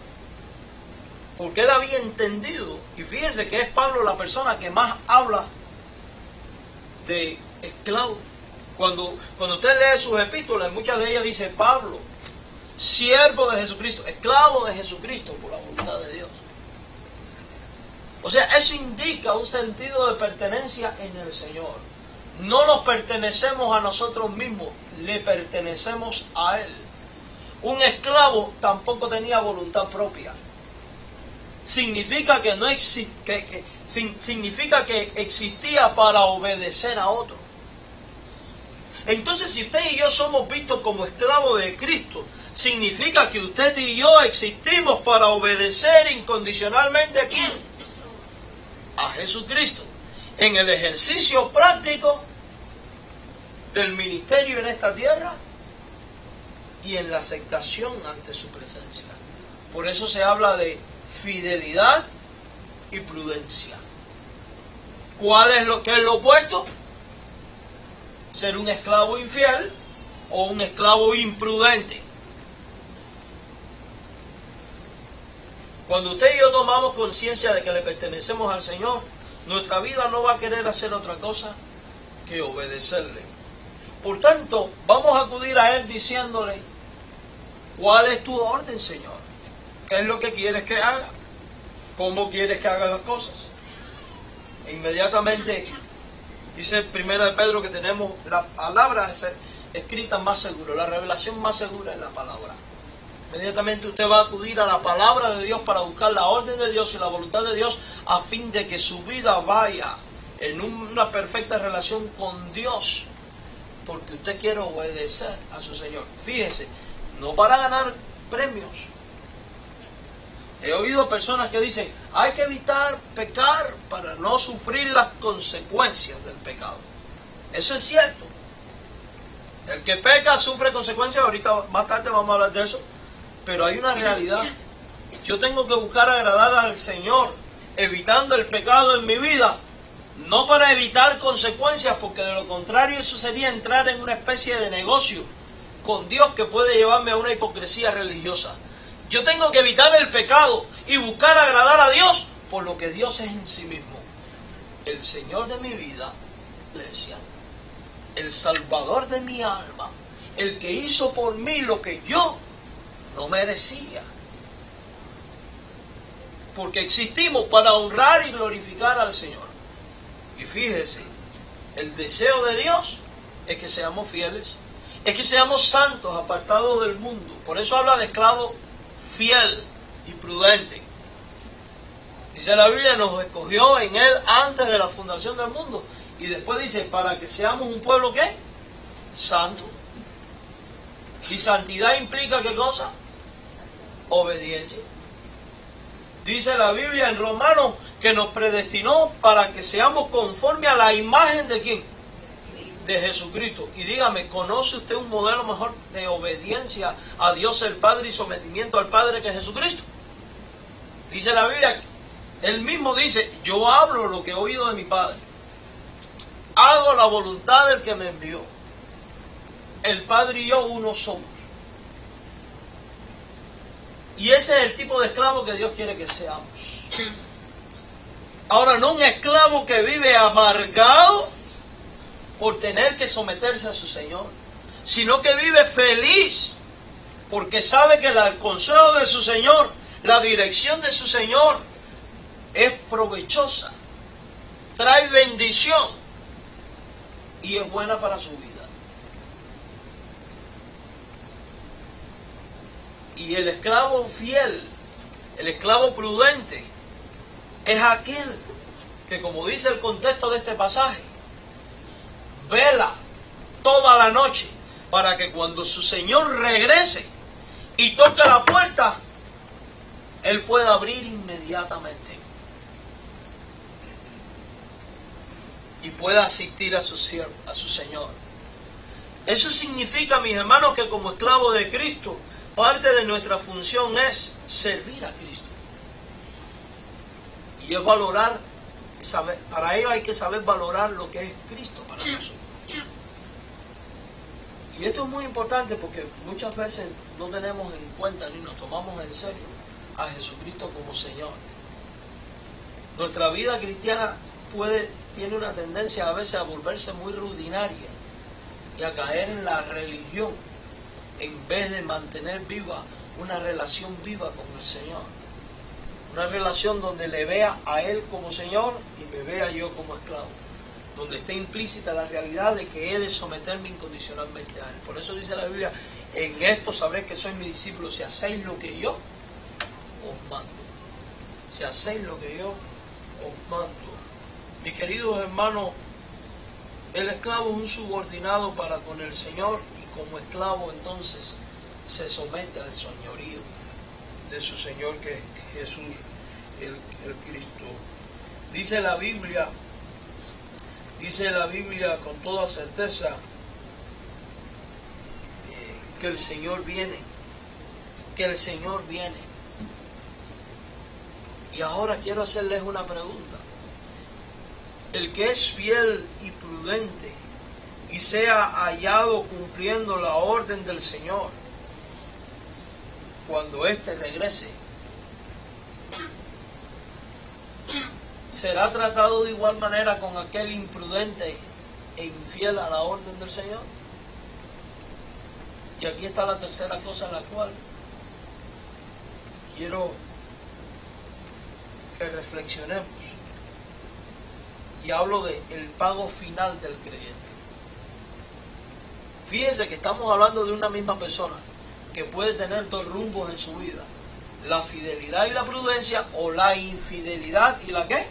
Porque él había entendido, y fíjense que es Pablo la persona que más habla de esclavo. Cuando usted lee sus epístolas, muchas de ellas dice Pablo, siervo de Jesucristo, esclavo de Jesucristo por la voluntad de Dios. O sea, eso indica un sentido de pertenencia en el Señor. No nos pertenecemos a nosotros mismos, le pertenecemos a Él. Un esclavo tampoco tenía voluntad propia. Significa que significa que existía para obedecer a otro. Entonces, si usted y yo somos vistos como esclavos de Cristo, significa que usted y yo existimos para obedecer incondicionalmente ¿a quién? A Jesucristo, en el ejercicio práctico del ministerio en esta tierra y en la aceptación ante su presencia. Por eso se habla de fidelidad y prudencia. ¿Qué es lo opuesto? Ser un esclavo infiel o un esclavo imprudente. Cuando usted y yo tomamos conciencia de que le pertenecemos al Señor, nuestra vida no va a querer hacer otra cosa que obedecerle. Por tanto, vamos a acudir a Él diciéndole, ¿cuál es tu orden, Señor? ¿Qué es lo que quieres que haga? ¿Cómo quieres que haga las cosas? E inmediatamente, dice 1 de Pedro que tenemos la palabra escrita más segura, la revelación más segura es la palabra. Inmediatamente usted va a acudir a la palabra de Dios para buscar la orden de Dios y la voluntad de Dios a fin de que su vida vaya en una perfecta relación con Dios, porque usted quiere obedecer a su Señor. Fíjese, no para ganar premios. He oído personas que dicen, hay que evitar pecar para no sufrir las consecuencias del pecado. Eso es cierto. El que peca sufre consecuencias, ahorita más tarde vamos a hablar de eso, pero hay una realidad. Yo tengo que buscar agradar al Señor, evitando el pecado en mi vida, no para evitar consecuencias, porque de lo contrario eso sería entrar en una especie de negocio con Dios que puede llevarme a una hipocresía religiosa. Yo tengo que evitar el pecado y buscar agradar a Dios por lo que Dios es en sí mismo. El Señor de mi vida, iglesia, el Salvador de mi alma, el que hizo por mí lo que yo no merecía. Porque existimos para honrar y glorificar al Señor. Y fíjese, el deseo de Dios es que seamos fieles, es que seamos santos, apartados del mundo. Por eso habla de esclavo fiel y prudente. Dice la Biblia, nos escogió en Él antes de la fundación del mundo. Y después dice, para que seamos un pueblo, ¿qué? Santo. ¿Y santidad implica qué cosa? Obediencia. Dice la Biblia en Romanos que nos predestinó para que seamos conforme a la imagen de ¿quién? De Jesucristo. Y dígame, ¿conoce usted un modelo mejor de obediencia a Dios el Padre y sometimiento al Padre que Jesucristo? Dice la Biblia, Él mismo dice, yo hablo lo que he oído de mi Padre. Hago la voluntad del que me envió. El Padre y yo uno somos. Y ese es el tipo de esclavo que Dios quiere que seamos. Ahora, no un esclavo que vive amargado por tener que someterse a su Señor, sino que vive feliz porque sabe que el consejo de su Señor, la dirección de su Señor es provechosa, trae bendición y es buena para su vida. Y el esclavo fiel, el esclavo prudente, es aquel que, como dice el contexto de este pasaje, vela toda la noche para que cuando su Señor regrese y toque la puerta, Él pueda abrir inmediatamente y pueda asistir a su siervo, a su Señor. Eso significa, mis hermanos, que como esclavo de Cristo, parte de nuestra función es servir a Cristo. Y es valorar, para ello hay que saber valorar lo que es Cristo para nosotros. Y esto es muy importante porque muchas veces no tenemos en cuenta ni nos tomamos en serio a Jesucristo como Señor. Nuestra vida cristiana tiene una tendencia a veces a volverse muy rutinaria y a caer en la religión en vez de mantener viva una relación viva con el Señor. Una relación donde le vea a Él como Señor y me vea yo como esclavo. Donde esté implícita la realidad de que he de someterme incondicionalmente a Él. Por eso dice la Biblia, en esto sabréis que sois mis discípulos, si hacéis lo que yo os mando. Si hacéis lo que yo os mando. Mis queridos hermanos, el esclavo es un subordinado para con el Señor y como esclavo entonces se somete al señorío de su Señor que es Jesús el Cristo. Dice la Biblia con toda certeza que el Señor viene, Y ahora quiero hacerles una pregunta. El que es fiel y prudente y sea hallado cumpliendo la orden del Señor, cuando éste regrese, ¿será tratado de igual manera con aquel imprudente e infiel a la orden del Señor? Y aquí está la tercera cosa en la cual quiero que reflexionemos. Y hablo de el pago final del creyente. Fíjense que estamos hablando de una misma persona que puede tener dos rumbos en su vida: la fidelidad y la prudencia, o la infidelidad y la ¿qué?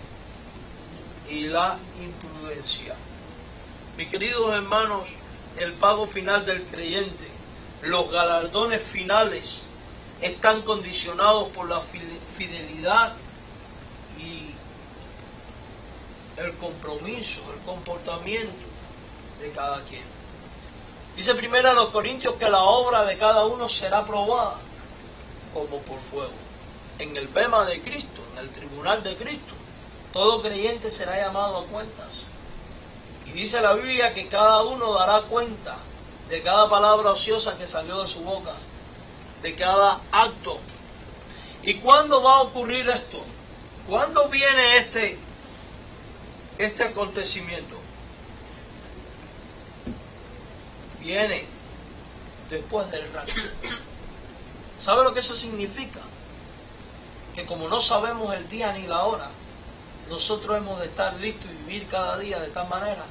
Y la imprudencia. Mis queridos hermanos, el pago final del creyente Los galardones finales están condicionados por la fidelidad y el compromiso, el comportamiento de cada quien. Dice primero a los Corintios que la obra de cada uno será probada como por fuego. En el bema de Cristo, en el tribunal de Cristo, todo creyente será llamado a cuentas. Y dice la Biblia que cada uno dará cuenta de cada palabra ociosa que salió de su boca, de cada acto. ¿Y cuándo va a ocurrir esto? ¿Cuándo viene este acontecimiento? Viene después del rapto. ¿Sabe lo que eso significa? Que como no sabemos el día ni la hora, nosotros hemos de estar listos y vivir cada día de tal manera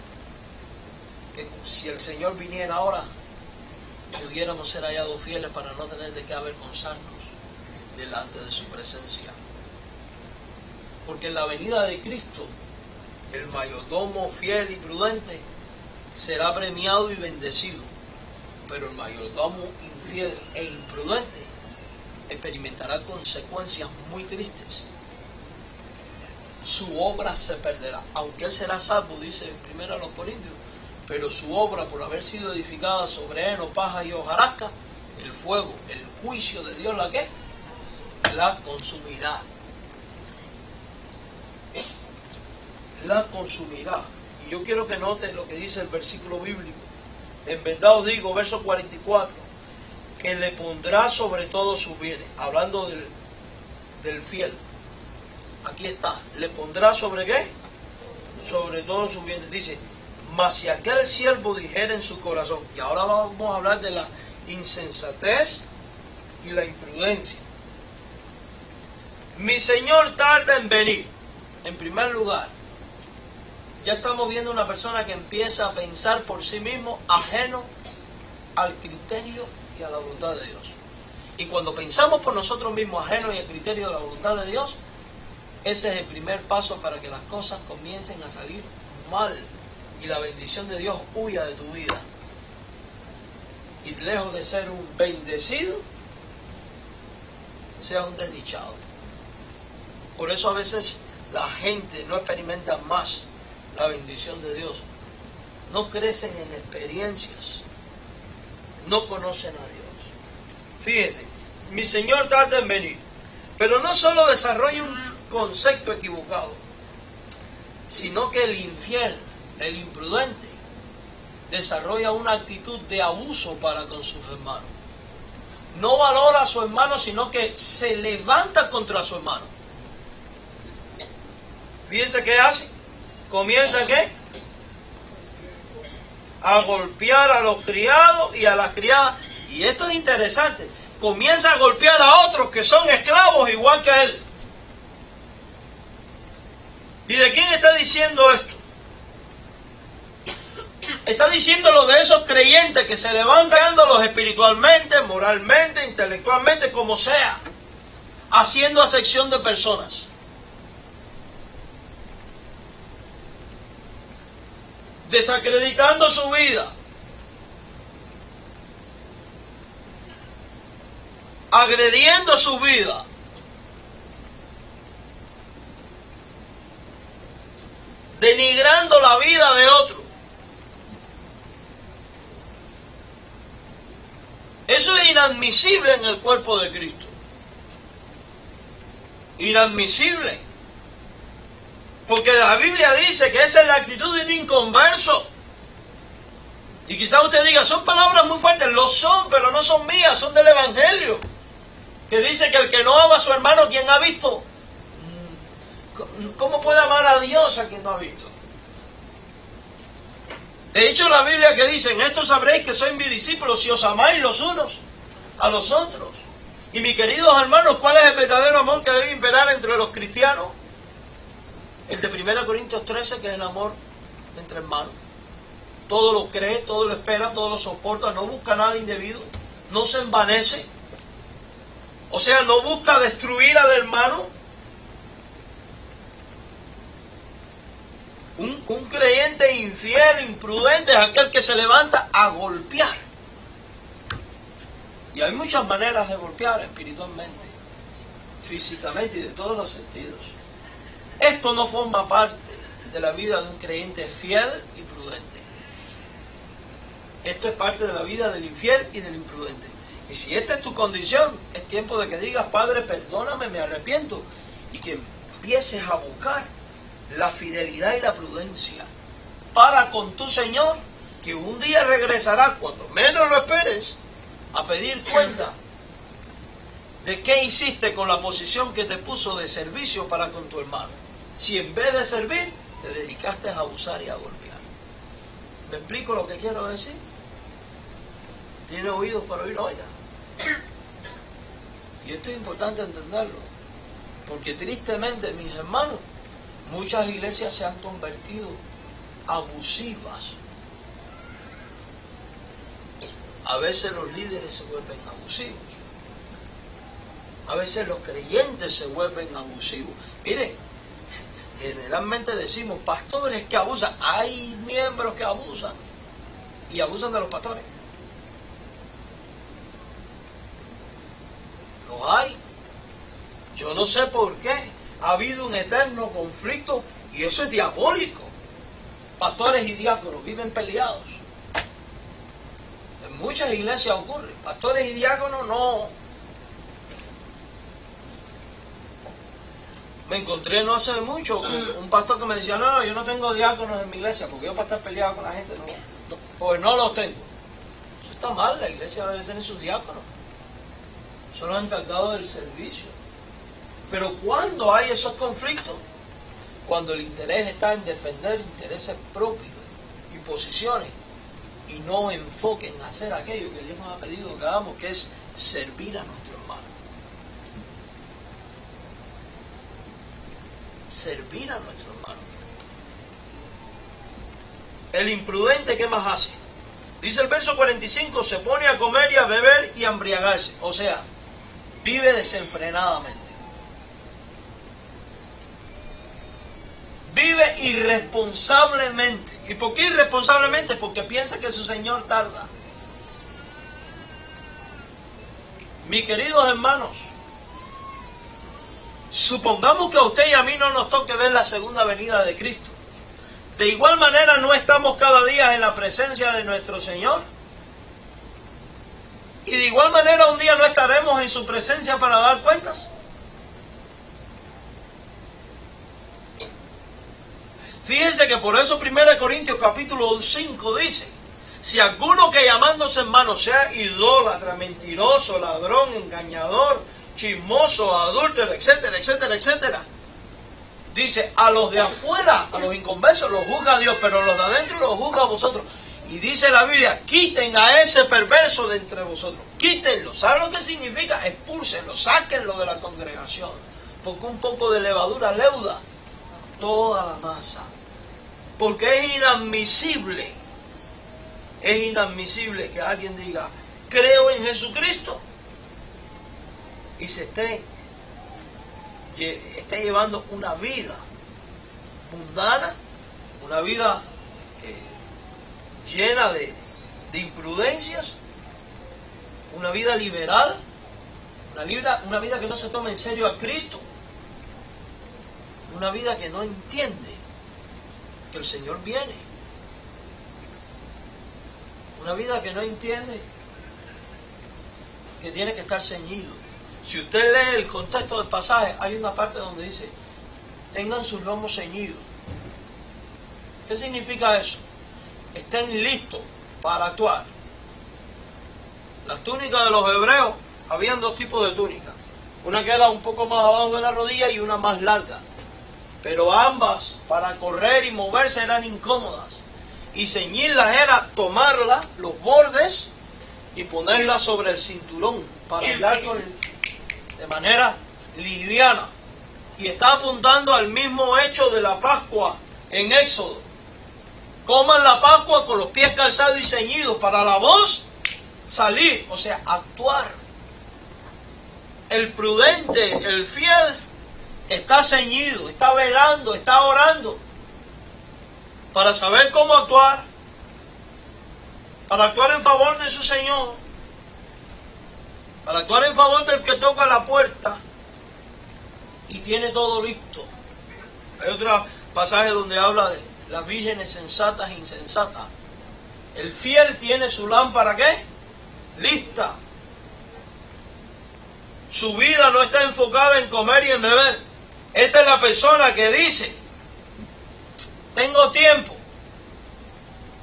que si el Señor viniera ahora, pudiéramos ser hallados fieles para no tener de qué avergonzarnos delante de su presencia. Porque en la venida de Cristo, el mayordomo fiel y prudente será premiado y bendecido, pero el mayordomo infiel e imprudente experimentará consecuencias muy tristes. Su obra se perderá, aunque él será salvo, dice primero a los Corintios, pero su obra, por haber sido edificada sobre heno, paja y hojarasca, el fuego, el juicio de Dios, ¿la qué? La consumirá. La consumirá. Y yo quiero que noten lo que dice el versículo bíblico. En verdad os digo, verso 44, que le pondrá sobre todo sus bienes. Hablando del fiel. Aquí está. ¿Le pondrá sobre qué? Sobre todo sus bienes. Dice, mas si aquel siervo dijera en su corazón, y ahora vamos a hablar de la insensatez y la imprudencia. Mi Señor tarda en venir. En primer lugar, ya estamos viendo una persona que empieza a pensar por sí mismo, ajeno al criterio y a la voluntad de Dios. Y cuando pensamos por nosotros mismos, ajeno y al criterio de la voluntad de Dios, ese es el primer paso para que las cosas comiencen a salir mal y la bendición de Dios huya de tu vida. Y lejos de ser un bendecido, sea un desdichado. Por eso a veces la gente no experimenta más la bendición de Dios. No crecen en experiencias. No conocen a Dios. Fíjense, mi Señor tarda en venir. Pero no solo desarrolla un concepto equivocado, sino que el infiel, el imprudente, desarrolla una actitud de abuso para con sus hermanos. No valora a su hermano, sino que se levanta contra su hermano. Fíjense qué hace. Comienza ¿qué? A golpear a los criados y a las criadas. Y esto es interesante. Comienza a golpear a otros que son esclavos igual que él. ¿Y de quién está diciendo esto? Está diciéndolo de esos creyentes que se levantan espiritualmente, moralmente, intelectualmente, como sea, haciendo acepción de personas. Desacreditando su vida, agrediendo su vida, denigrando la vida de otro. Eso es inadmisible en el cuerpo de Cristo. Inadmisible. Porque la Biblia dice que esa es la actitud de un inconverso. Y quizás usted diga, son palabras muy fuertes. Lo son, pero no son mías, son del Evangelio. Que dice que el que no ama a su hermano, ¿quién ha visto? ¿Cómo puede amar a Dios a quien no ha visto? De hecho, la Biblia que dice, en esto sabréis que sois mis discípulos, si os amáis los unos a los otros. Y mis queridos hermanos, ¿cuál es el verdadero amor que debe imperar entre los cristianos? El de 1 Corintios 13, que es el amor entre hermanos. Todo lo cree, todo lo espera, todo lo soporta, no busca nada indebido, no se envanece. O sea, no busca destruir al hermano. Un creyente infiel, imprudente, es aquel que se levanta a golpear. Y hay muchas maneras de golpear espiritualmente, físicamente y de todos los sentidos. Esto no forma parte de la vida de un creyente fiel y prudente. Esto es parte de la vida del infiel y del imprudente. Y si esta es tu condición, es tiempo de que digas: Padre, perdóname, me arrepiento. Y que empieces a buscar la fidelidad y la prudencia para con tu Señor, que un día regresará, cuando menos lo esperes, a pedir cuenta de qué hiciste con la posición que te puso de servicio para con tu hermano. Si en vez de servir, te dedicaste a abusar y a golpear. ¿Me explico lo que quiero decir? ¿Tiene oídos para oír? Oiga. Y esto es importante entenderlo, porque tristemente, mis hermanos, muchas iglesias se han convertido abusivas. A veces los líderes se vuelven abusivos. A veces los creyentes se vuelven abusivos. Miren, generalmente decimos pastores que abusan. Hay miembros que abusan y abusan de los pastores. Los hay. Yo no sé por qué. Ha habido un eterno conflicto y eso es diabólico. Pastores y diáconos viven peleados. En muchas iglesias ocurre. Pastores y diáconos no. Me encontré no hace mucho con un pastor que me decía: no, yo no tengo diáconos en mi iglesia porque yo para estar peleado con la gente no, pues no los tengo. Eso está mal, la iglesia debe tener sus diáconos. Son los encargados del servicio. Pero cuando hay esos conflictos, cuando el interés está en defender intereses propios y posiciones y no enfoque en hacer aquello que Dios nos ha pedido que hagamos, que es servir a nuestro hermano. Servir a nuestro hermano. El imprudente, ¿qué más hace? Dice el verso 45, se pone a comer y a beber y a embriagarse. O sea, vive desenfrenadamente. Vive irresponsablemente. ¿Y por qué irresponsablemente? Porque piensa que su Señor tarda. Mis queridos hermanos, supongamos que a usted y a mí no nos toque ver la segunda venida de Cristo. De igual manera no estamos cada día en la presencia de nuestro Señor. Y de igual manera un día no estaremos en su presencia para dar cuentas. Fíjense que por eso 1 Corintios capítulo 5 dice: si alguno que llamándose hermano sea idólatra, mentiroso, ladrón, engañador, chismoso, adúltero, etcétera, etcétera, etcétera, dice, a los de afuera, a los inconversos los juzga Dios, pero a los de adentro los juzga a vosotros. Y dice la Biblia: quiten a ese perverso de entre vosotros. Quítenlo. ¿Saben lo que significa? Expúlsenlo, sáquenlo de la congregación. Porque un poco de levadura leuda toda la masa. Porque es inadmisible que alguien diga: creo en Jesucristo, y se esté llevando una vida mundana, una vida llena de imprudencias, una vida liberal, una vida que no se toma en serio a Cristo, una vida que no entiende que el Señor viene, una vida que no entiende que tiene que estar ceñido. Si usted lee el contexto del pasaje, hay una parte donde dice: tengan sus lomos ceñidos. ¿Qué significa eso? Estén listos para actuar. Las túnicas de los hebreos, habían dos tipos de túnicas. Una que era un poco más abajo de la rodilla y una más larga. Pero ambas, para correr y moverse, eran incómodas. Y ceñirlas era tomarlas, los bordes, y ponerlas sobre el cinturón para andar de manera liviana. Y está apuntando al mismo hecho de la Pascua en Éxodo. Coman la Pascua con los pies calzados y ceñidos para la voz salir, o sea, actuar. El prudente, el fiel, está ceñido, está velando, está orando para saber cómo actuar, para actuar en favor de su Señor. para actuar en favor del que toca la puerta y tiene todo listo. Hay otro pasaje donde habla de las vírgenes sensatas e insensatas. El fiel tiene su lámpara, ¿qué? Lista. Su vida no está enfocada en comer y en beber. Esta es la persona que dice, tengo tiempo.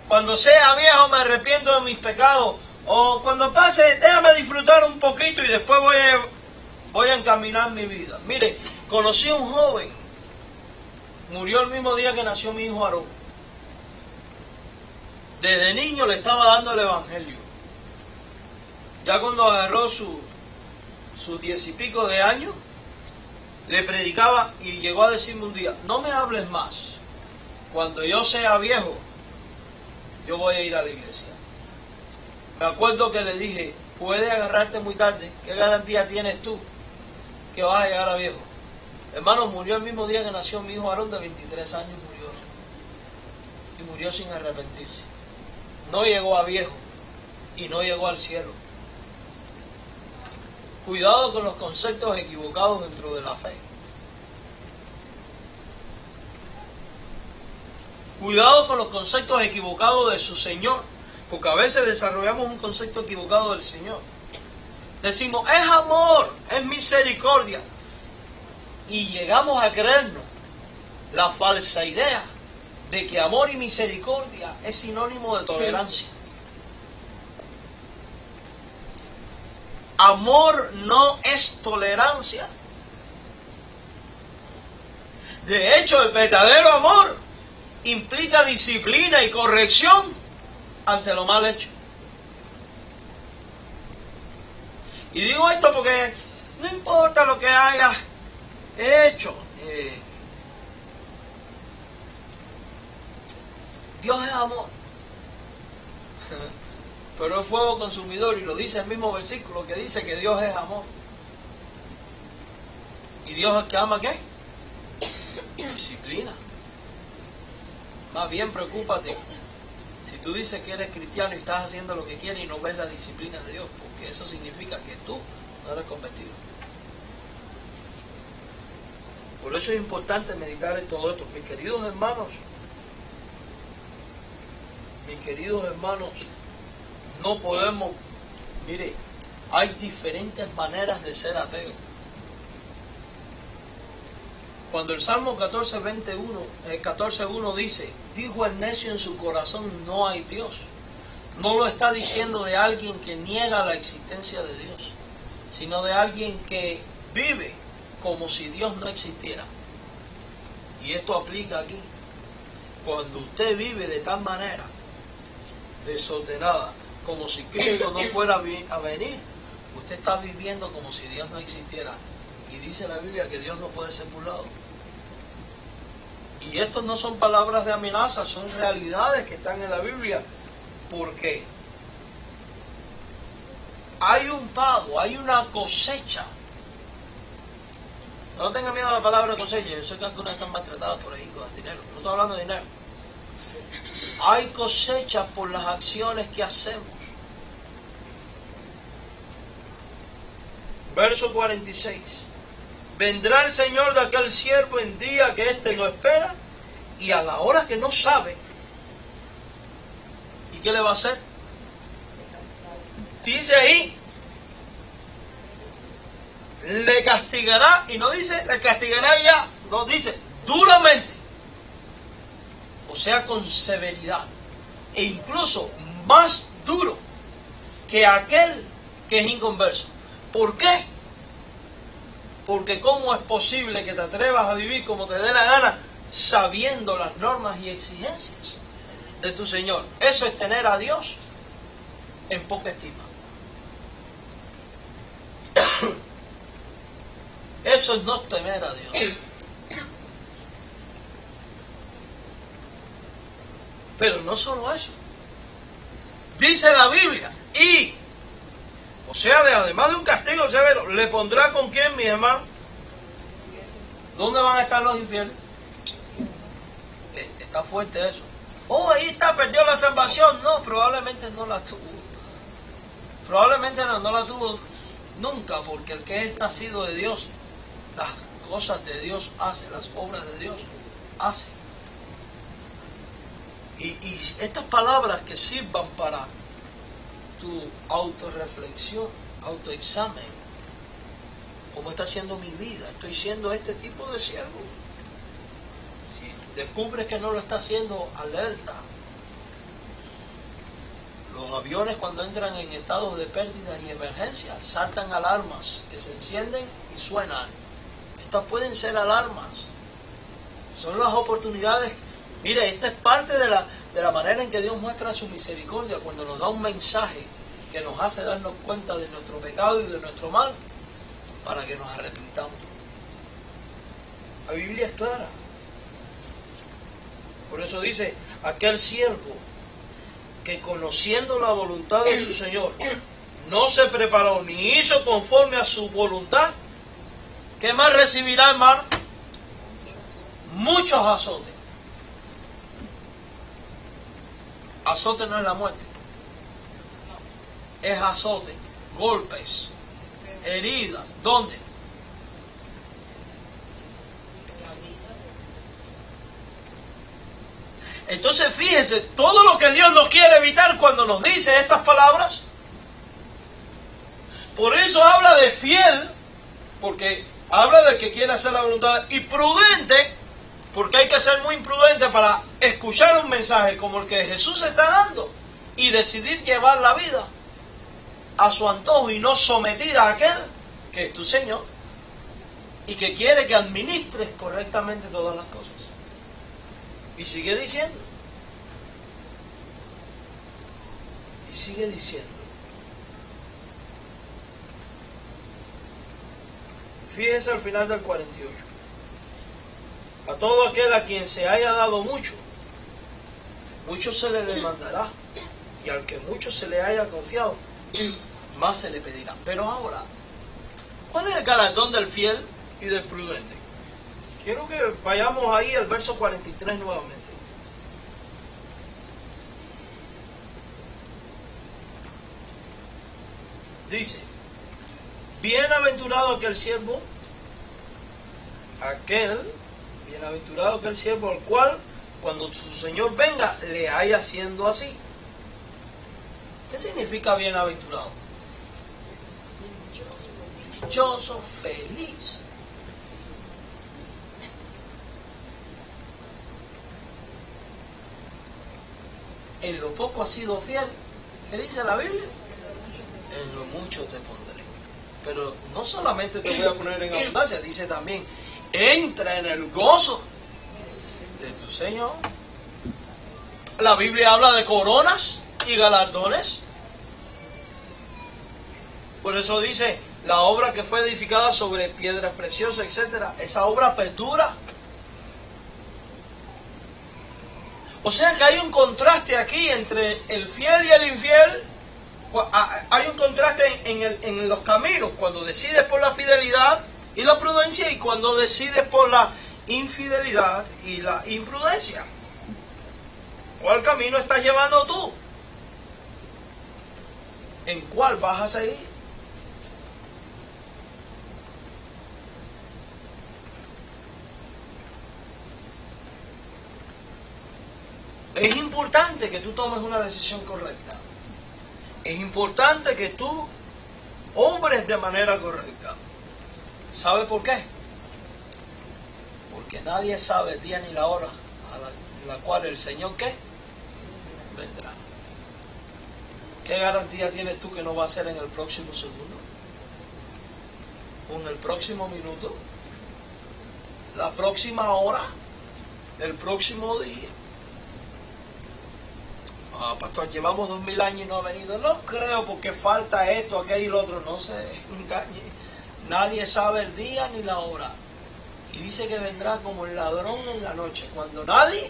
Cuando sea viejo me arrepiento de mis pecados. O cuando pase, déjame disfrutar un poquito y después voy a encaminar mi vida. Mire, conocí a un joven. Murió el mismo día que nació mi hijo Aarón. Desde niño le estaba dando el evangelio. Ya cuando agarró sus 10 y pico de años, le predicaba y llegó a decirme un día, no me hables más. Cuando yo sea viejo, yo voy a ir a la iglesia. Me acuerdo que le dije, puedes agarrarte muy tarde. ¿Qué garantía tienes tú que vas a llegar a viejo? Hermano, murió el mismo día que nació mi hijo Aarón, de 23 años murió. Y murió sin arrepentirse. No llegó a viejo y no llegó al cielo. Cuidado con los conceptos equivocados dentro de la fe. Cuidado con los conceptos equivocados de su Señor. Porque a veces desarrollamos un concepto equivocado del Señor. Decimos, es amor, es misericordia. Y llegamos a creernos la falsa idea de que amor y misericordia es sinónimo de tolerancia. Amor no es tolerancia. De hecho, el verdadero amor implica disciplina y corrección ante lo mal hecho. Y digo esto porque no importa lo que haya hecho. Dios es amor. Pero es fuego consumidor, y lo dice el mismo versículo que dice que Dios es amor. ¿Y Dios es el que ama qué? Disciplina. Más bien preocúpate si tú dices que eres cristiano y estás haciendo lo que quieres y no ves la disciplina de Dios, porque eso significa que tú no eres convertido. Por eso es importante meditar en todo esto. Mis queridos hermanos, no podemos, mire, hay diferentes maneras de ser ateo. Cuando el Salmo 14:1 dice, dijo el necio en su corazón, no hay Dios, no lo está diciendo de alguien que niega la existencia de Dios, sino de alguien que vive como si Dios no existiera. Y esto aplica aquí. Cuando usted vive de tal manera, desordenada, como si Cristo no fuera a venir, usted está viviendo como si Dios no existiera. Y dice la Biblia que Dios no puede ser burlado. Y estas no son palabras de amenaza, son realidades que están en la Biblia. Porque hay un pago, hay una cosecha. No tenga miedo a la palabra cosecha. Yo sé que algunas están maltratadas por ahí con el dinero. No estoy hablando de dinero. Hay cosecha por las acciones que hacemos. Verso 46. Vendrá el Señor de aquel siervo en día que éste no espera y a la hora que no sabe. ¿Y qué le va a hacer? Dice ahí, le castigará, y no dice le castigará ya, no dice duramente, o sea con severidad, e incluso más duro que aquel que es inconverso. ¿Por qué? Porque ¿cómo es posible que te atrevas a vivir como te dé la gana sabiendo las normas y exigencias de tu Señor? Eso es tener a Dios en poca estima. Eso es no temer a Dios. Pero no solo eso. Dice la Biblia, y, o sea, además de un castigo severo, ¿le pondrá con quién, mi hermano? ¿Dónde van a estar los infieles? Está fuerte eso. Oh, ahí está, perdió la salvación. No, probablemente no la tuvo. Probablemente no la tuvo Nunca, porque el que es nacido de Dios, las cosas de Dios hace, las obras de Dios hace. Y estas palabras que sirvan para tu autorreflexión, autoexamen. ¿Cómo está siendo mi vida? ¿Estoy siendo este tipo de siervo? Si descubres que no lo está haciendo, alerta. Los aviones, cuando entran en estados de pérdida y emergencia, saltan alarmas que se encienden y suenan. Estas pueden ser alarmas. Son las oportunidades. Mire, esta es parte de la manera en que Dios muestra su misericordia cuando nos da un mensaje que nos hace darnos cuenta de nuestro pecado y de nuestro mal para que nos arrepintamos. La Biblia es clara. Por eso dice, aquel siervo que conociendo la voluntad de su Señor no se preparó ni hizo conforme a su voluntad, ¿qué más recibirá, hermano? Muchos azotes. Azote no es la muerte, es azote, golpes, heridas. ¿Dónde? Entonces fíjense, todo lo que Dios nos quiere evitar cuando nos dice estas palabras. Por eso habla de fiel, porque habla del que quiere hacer la voluntad, y prudente, porque hay que ser muy imprudente para escuchar un mensaje como el que Jesús está dando y decidir llevar la vida a su antojo y no someter a aquel que es tu Señor y que quiere que administres correctamente todas las cosas. Y sigue diciendo. Y sigue diciendo. Fíjense al final del 48. A todo aquel a quien se haya dado mucho, mucho se le demandará. Y al que mucho se le haya confiado, más se le pedirá. Pero ahora, ¿cuál es el galardón del fiel y del prudente? Quiero que vayamos ahí al verso 43 nuevamente. Dice, bienaventurado aquel siervo, bienaventurado aquel siervo al cual, cuando su Señor venga, le haya siendo así. ¿Qué significa bienaventurado? Dichoso, feliz. En lo poco has sido fiel. ¿Qué dice la Biblia? En lo mucho te pondré. Pero no solamente te voy a poner en abundancia, dice también, entra en el gozo de tu Señor. La Biblia habla de coronas y galardones. Por eso dice, la obra que fue edificada sobre piedras preciosas, etcétera, esa obra perdura. O sea que hay un contraste aquí entre el fiel y el infiel. Hay un contraste en los caminos, cuando decides por la fidelidad y la prudencia, y cuando decides por la infidelidad y la imprudencia. ¿Cuál camino estás llevando tú? ¿En cuál vas a seguir? Es importante que tú tomes una decisión correcta. Es importante que tú obres de manera correcta. ¿Sabe por qué? Porque nadie sabe el día ni la hora a la cual el Señor, ¿qué? Vendrá. ¿Qué garantía tienes tú que no va a ser en el próximo segundo? ¿O en el próximo minuto? ¿La próxima hora? ¿El próximo día? Pastor, llevamos 2000 años y no ha venido. No creo, porque falta esto, aquello y lo otro. No se engañe. Nadie sabe el día ni la hora. Y dice que vendrá como el ladrón en la noche, cuando nadie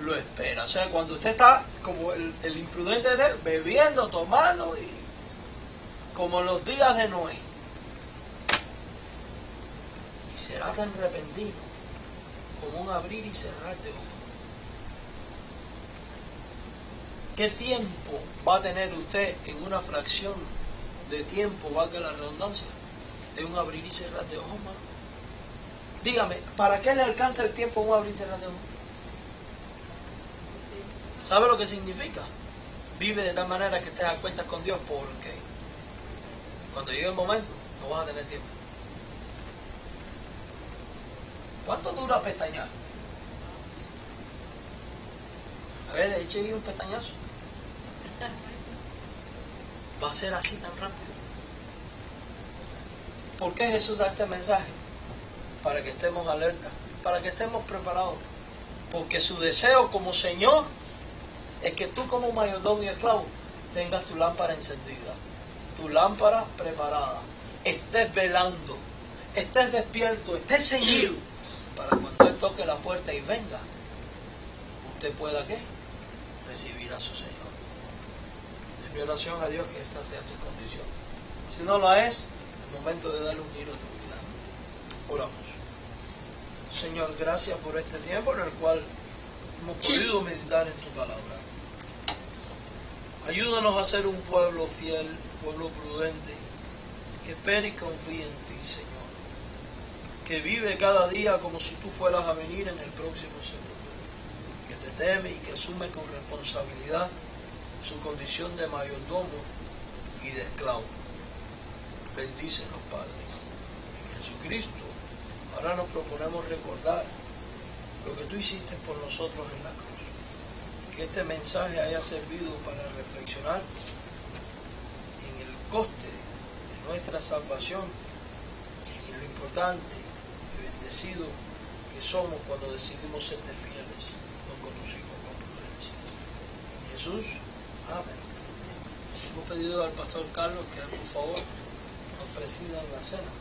lo espera. O sea, cuando usted está como el imprudente de él, bebiendo, tomando, y como los días de Noé. Y será tan repentino como un abrir y cerrar de ojos. ¿Qué tiempo va a tener usted en una fracción de tiempo, valga la redundancia, es un abrir y cerrar de ojos, hermano. Dígame, ¿para qué le alcanza el tiempo a un abrir y cerrar de ojos? ¿Sabe lo que significa? Vive de tal manera que estés a cuentas con Dios, porque cuando llegue el momento no vas a tener tiempo. ¿Cuánto dura pestañear? A ver, eche ahí un pestañazo. Va a ser así tan rápido. ¿Por qué Jesús da este mensaje? Para que estemos alerta, para que estemos preparados. Porque su deseo como Señor es que tú como mayordomo y esclavo tengas tu lámpara encendida, tu lámpara preparada, estés velando, estés despierto, estés ceñido, para cuando Él toque la puerta y venga, usted pueda ¿qué? Recibir a su Señor. Es mi oración a Dios que esta sea tu condición. Si no lo es, el momento de darle un giro a tu vida. Oramos. Señor, gracias por este tiempo en el cual hemos podido meditar en tu palabra. Ayúdanos a ser un pueblo fiel, un pueblo prudente, que espere y confíe en ti, Señor. Que vive cada día como si tú fueras a venir en el próximo segundo. Que te teme y que asume con responsabilidad su condición de mayordomo y de esclavo. Bendícenos, Padre. En Jesucristo, ahora nos proponemos recordar lo que tú hiciste por nosotros en la cruz. Que este mensaje haya servido para reflexionar en el coste de nuestra salvación y lo importante y bendecido que somos cuando decidimos ser fieles, no conducimos con prudencia. Jesús, amén. Hemos pedido al pastor Carlos que por favor nos presida en la cena.